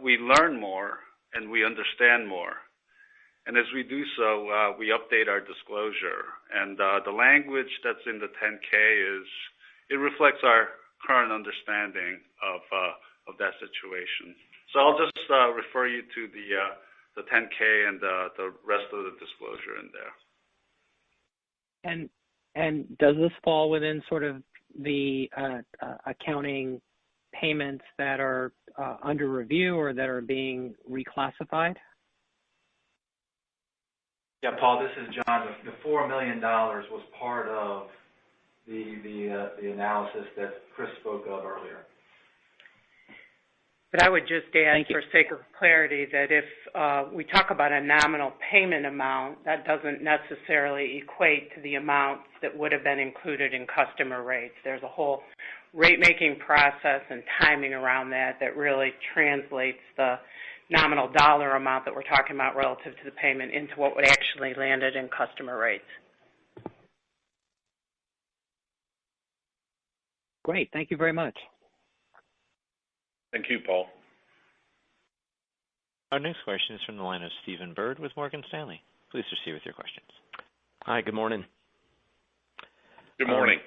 we learn more and we understand more. And as we do so, we update our disclosure. And the language that's in the 10K it reflects our current understanding of that situation. So I'll just refer you to the 10K and the rest of the disclosure in there. And does this fall within sort of the accounting payments that are under review or that are being reclassified? Yeah, Paul, this is John. The $4 million was part of the analysis that Chris spoke of earlier. But I would just add, for sake of clarity, that if we talk about a nominal payment amount, that doesn't necessarily equate to the amounts that would have been included in customer rates. There's a whole rate-making process and timing around that really translates the nominal dollar amount that we're talking about relative to the payment into what would actually landed in customer rates. Great. Thank you very much. Thank you, Paul. Our next question is from the line of Stephen Byrd with Morgan Stanley. Please proceed with your questions. Hi, good morning. Good morning.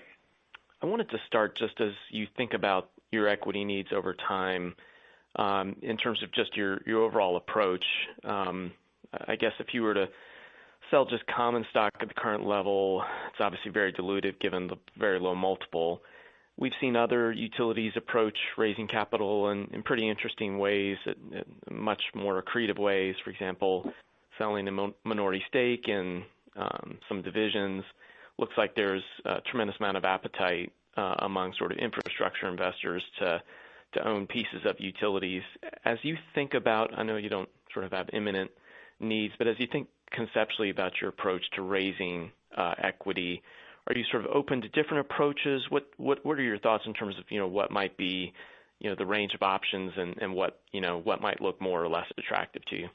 I wanted to start just as you think about your equity needs over time, in terms of just your overall approach. I guess if you were to sell just common stock at the current level, it's obviously very dilutive given the very low multiple. We've seen other utilities approach raising capital in pretty interesting ways, much more accretive ways. For example, selling a minority stake in some divisions. Looks like there's a tremendous amount of appetite among sort of infrastructure investors to own pieces of utilities. As you think about, I know you don't sort of have imminent needs, but as you think conceptually about your approach to raising equity, are you sort of open to different approaches? What are your thoughts in terms of what might be the range of options and what might look more or less attractive to you?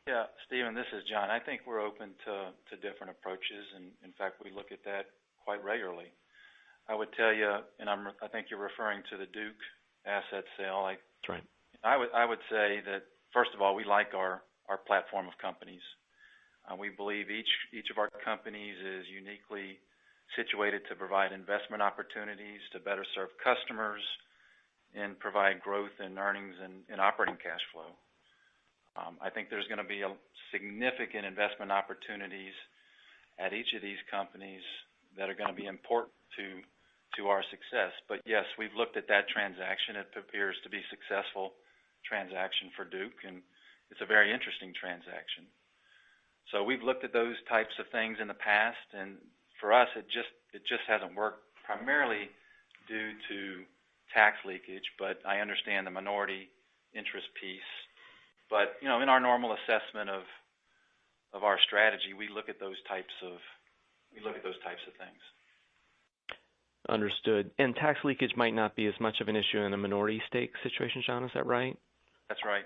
Yeah, Stephen, this is John. I think we're open to different approaches, and in fact, we look at that quite regularly. I would tell you, and I think you're referring to the Duke asset sale. That's right. I would say that first of all, we like our platform of companies. We believe each of our companies is uniquely situated to provide investment opportunities to better serve customers, and provide growth in earnings and operating cash flow. I think there's going to be a significant investment opportunities at each of these companies that are going to be important to our success. But yes, we've looked at that transaction. It appears to be a successful transaction for Duke, and it's a very interesting transaction. So we've looked at those types of things in the past, and for us, it just hasn't worked, primarily due to tax leakage. But I understand the minority interest piece. But in our normal assessment of our strategy, we look at those types of things. Understood. And tax leakage might not be as much of an issue in a minority stake situation, John. Is that right? That's right.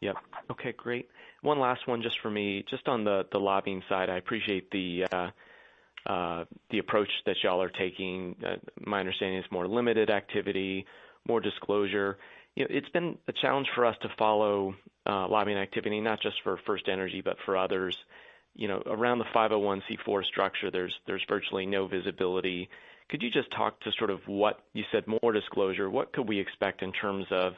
Yep. Okay, great. One last one just for me, just on the lobbying side. I appreciate the approach that y'all are taking. My understanding is more limited activity, more disclosure. It's been a challenge for us to follow lobbying activity, not just for FirstEnergy, but for others. Around the 501c4 structure, there's virtually no visibility. Could you just talk to sort of what you said, more disclosure? What could we expect in terms of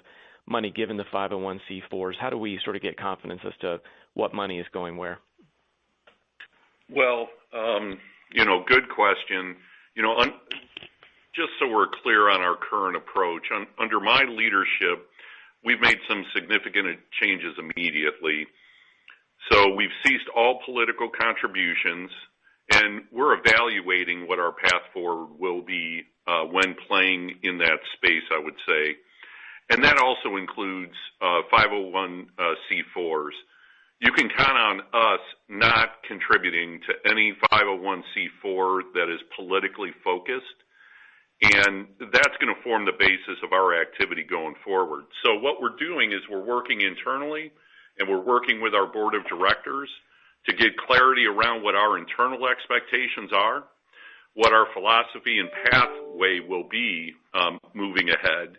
money given the 501c4s? How do we sort of get confidence as to what money is going where? Well, good question. Just so we're clear on our current approach, under my leadership, we've made some significant changes immediately. So we've ceased all political contributions, and we're evaluating what our path forward will be when playing in that space, I would say. And that also includes 501c4s. You can count on us not contributing to any 501c4 that is politically focused, and that's going to form the basis of our activity going forward. So what we're doing is we're working internally, and we're working with our board of directors to get clarity around what our internal expectations are, what our philosophy and pathway will be moving ahead.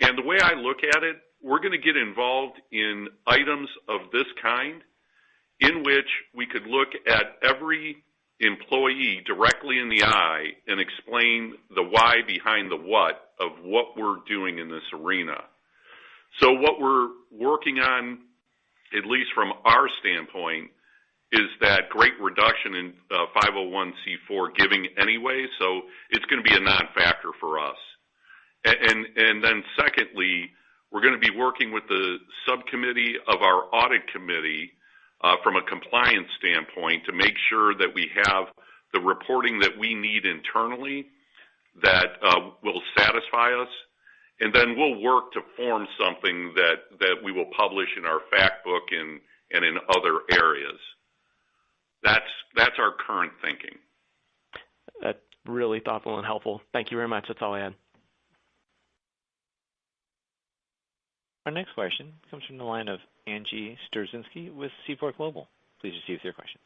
And the way I look at it, we're going to get involved in items of this kind in which we could look at every employee directly in the eye and explain the why behind the what of what we're doing in this arena. So what we're working on, at least from our standpoint, is that great reduction in 501c4 giving anyway, so it's going to be a non-factor for us. And then secondly, we're going to be working with the subcommittee of our audit committee from a compliance standpoint to make sure that we have the reporting that we need internally that will satisfy us. And then we'll work to form something that we will publish in our fact book and in other areas. That's our current thinking. That's really thoughtful and helpful. Thank you very much. That's all I had. Our next question comes from the line of Angie Storzinski with Seaport Global. Please proceed with your questions.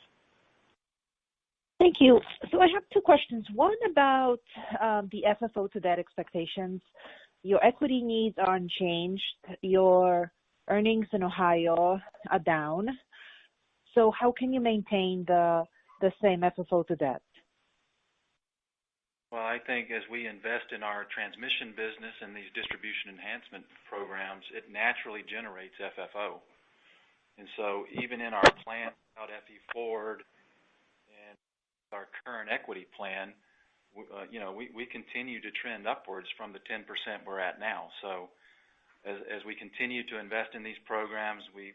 Thank you. So I have two questions. One about the FFO to debt expectations. Your equity needs are unchanged. Your earnings in Ohio are down. So how can you maintain the same FFO to debt? Well, I think as we invest in our transmission business and these distribution enhancement programs, it naturally generates FFO. And so even in our plan about FE Forward and our current equity plan, we continue to trend upwards from the 10% we're at now. So as we continue to invest in these programs, we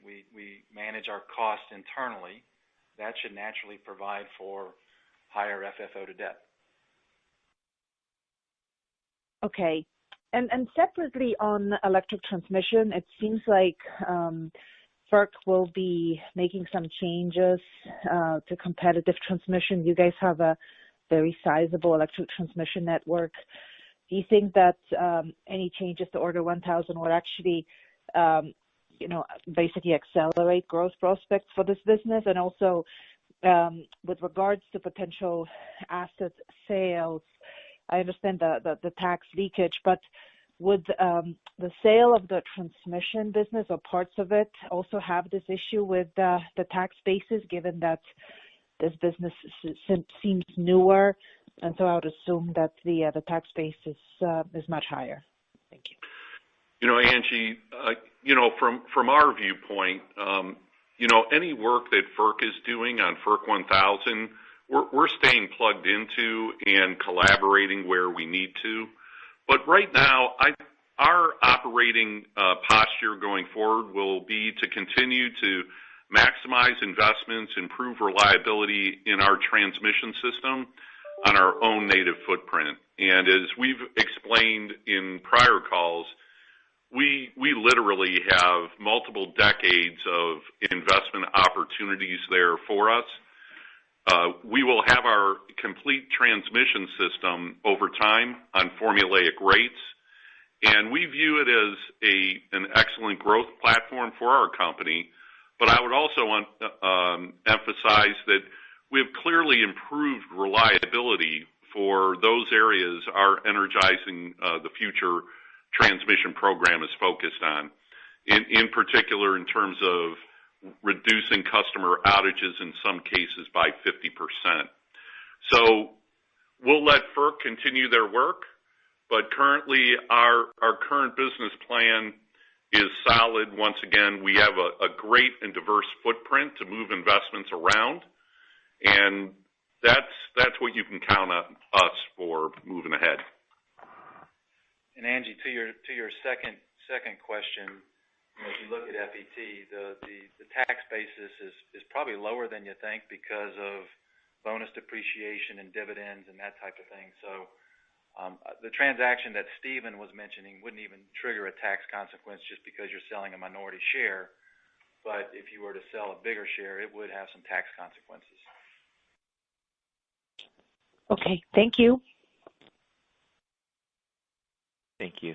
manage our costs internally. That should naturally provide for higher FFO to debt. Okay. And separately on electric transmission, it seems like FERC will be making some changes to competitive transmission. You guys have a very sizable electric transmission network. Do you think that any changes to Order 1000 would actually, basically accelerate growth prospects for this business? And also, with regards to potential asset sales, I understand the tax leakage, but would the sale of the transmission business or parts of it also have this issue with the tax basis, given that this business seems newer, and so I would assume that the tax base is much higher. Thank you. Angie, from our viewpoint, any work that FERC is doing on FERC 1000, we're staying plugged into and collaborating where we need to. But right now, our operating posture going forward will be to continue to maximize investments, improve reliability in our transmission system on our own native footprint. And as we've explained in prior calls, we literally have multiple decades of investment opportunities there for us. We will have our complete transmission system over time on formulaic rates, and we view it as an excellent growth platform for our company. But I would also emphasize that we have clearly improved reliability for those areas our Energizing the Future transmission program is focused on, in particular in terms of reducing customer outages in some cases by 50%. So we'll let FERC continue their work, but currently our current business plan is solid. Once again, we have a great and diverse footprint to move investments around, and that's what you can count on us for moving ahead. And Angie, to your second question, if you look at FET, the tax basis is probably lower than you think because of bonus depreciation and dividends and that type of thing. So the transaction that Stephen was mentioning wouldn't even trigger a tax consequence just because you're selling a minority share. But if you were to sell a bigger share, it would have some tax consequences. Okay, thank you. Thank you.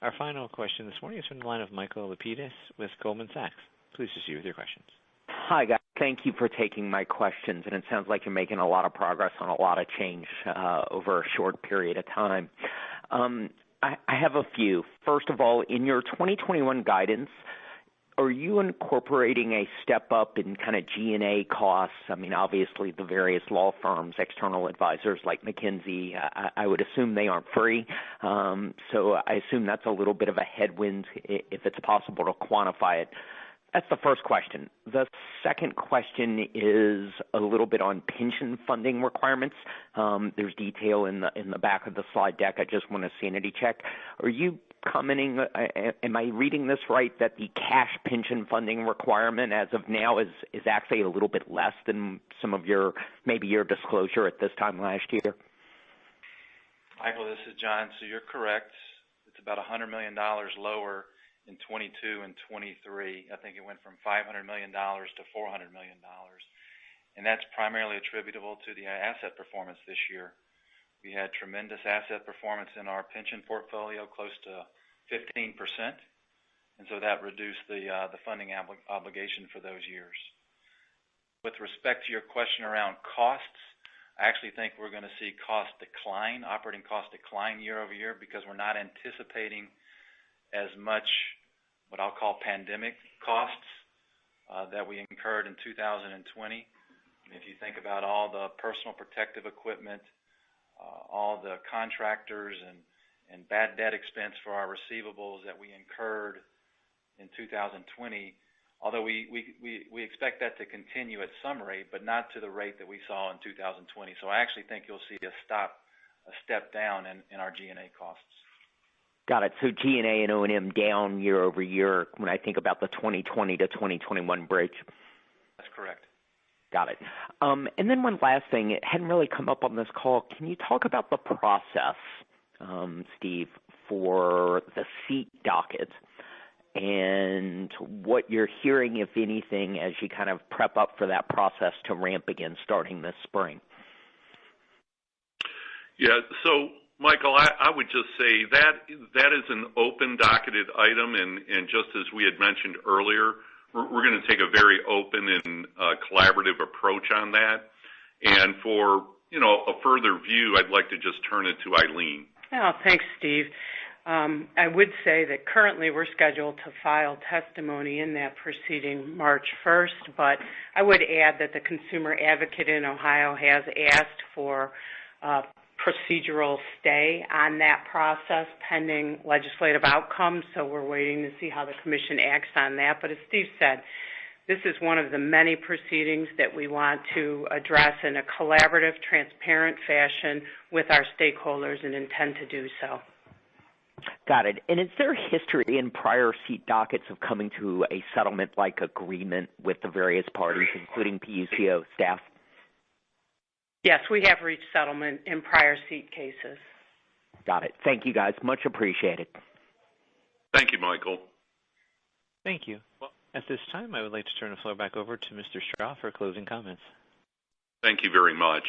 Our final question this morning is from the line of Michael Lapides with Goldman Sachs. Please proceed with your questions. Hi, guys. Thank you for taking my questions, and it sounds like you're making a lot of progress on a lot of change over a short period of time. I have a few. First of all, in your 2021 guidance, are you incorporating a step up in kind of G&A costs? I mean, obviously the various law firms, external advisors like McKinsey, I would assume they aren't free. So I assume that's a little bit of a headwind if it's possible to quantify it. That's the first question. The second question is a little bit on pension funding requirements. There's detail in the back of the slide deck. I just want to sanity check. Are you commenting, am I reading this right, that the cash pension funding requirement as of now is actually a little bit less than some of your disclosure at this time last year? Michael, this is John. So you're correct. It's about $100 million lower in 22 and 23. I think it went from $500 million to $400 million. And that's primarily attributable to the asset performance this year. We had tremendous asset performance in our pension portfolio, close to 15%. And so that reduced the funding obligation for those years. With respect to your question around costs, I actually think we're going to see operating costs decline year over year because we're not anticipating as much what I'll call pandemic costs that we incurred in 2020. If you think about all the personal protective equipment, all the contractors and bad debt expense for our receivables that we incurred in 2020, although we expect that to continue at some rate, but not to the rate that we saw in 2020. So I actually think you'll see a step down in our G&A costs. Got it. So G&A and O&M down year over year when I think about the 2020 to 2021 bridge. That's correct. Got it. And then one last thing. It hadn't really come up on this call. Can you talk about the process, Steve, for the seat docket and what you're hearing, if anything, as you kind of prep up for that process to ramp again starting this spring? Yeah, so Michael, I would just say that is an open docketed item, and just as we had mentioned earlier, we're going to take a very open and collaborative approach on that. And for a further view, I'd like to just turn it to Eileen. Oh, thanks, Steve. I would say that currently we're scheduled to file testimony in that proceeding March 1st, but I would add that the consumer advocate in Ohio has asked for procedural stay on that process pending legislative outcomes, so we're waiting to see how the commission acts on that. But as Steve said, this is one of the many proceedings that we want to address in a collaborative, transparent fashion with our stakeholders and intend to do so. Got it. And is there history in prior seat dockets of coming to a settlement-like agreement with the various parties, including PUCO staff? Yes, we have reached settlement in prior seat cases. Got it. Thank you, guys. Much appreciated. Thank you, Michael. Thank you. Well, at this time, I would like to turn the floor back over to Mr. Straw for closing comments. Thank you very much.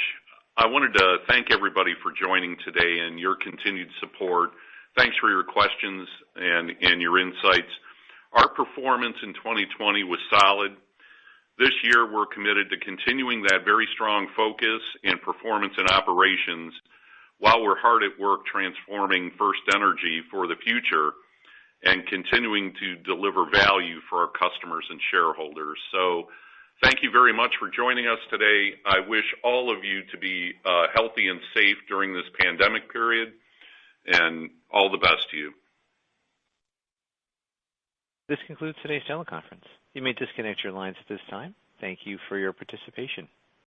I wanted to thank everybody for joining today and your continued support. Thanks for your questions and your insights. Our performance in 2020 was solid. This year, we're committed to continuing that very strong focus and performance in operations while we're hard at work transforming FirstEnergy for the future and continuing to deliver value for our customers and shareholders. So thank you very much for joining us today. I wish all of you to be healthy and safe during this pandemic period, and all the best to you. This concludes today's teleconference. You may disconnect your lines at this time. Thank you for your participation.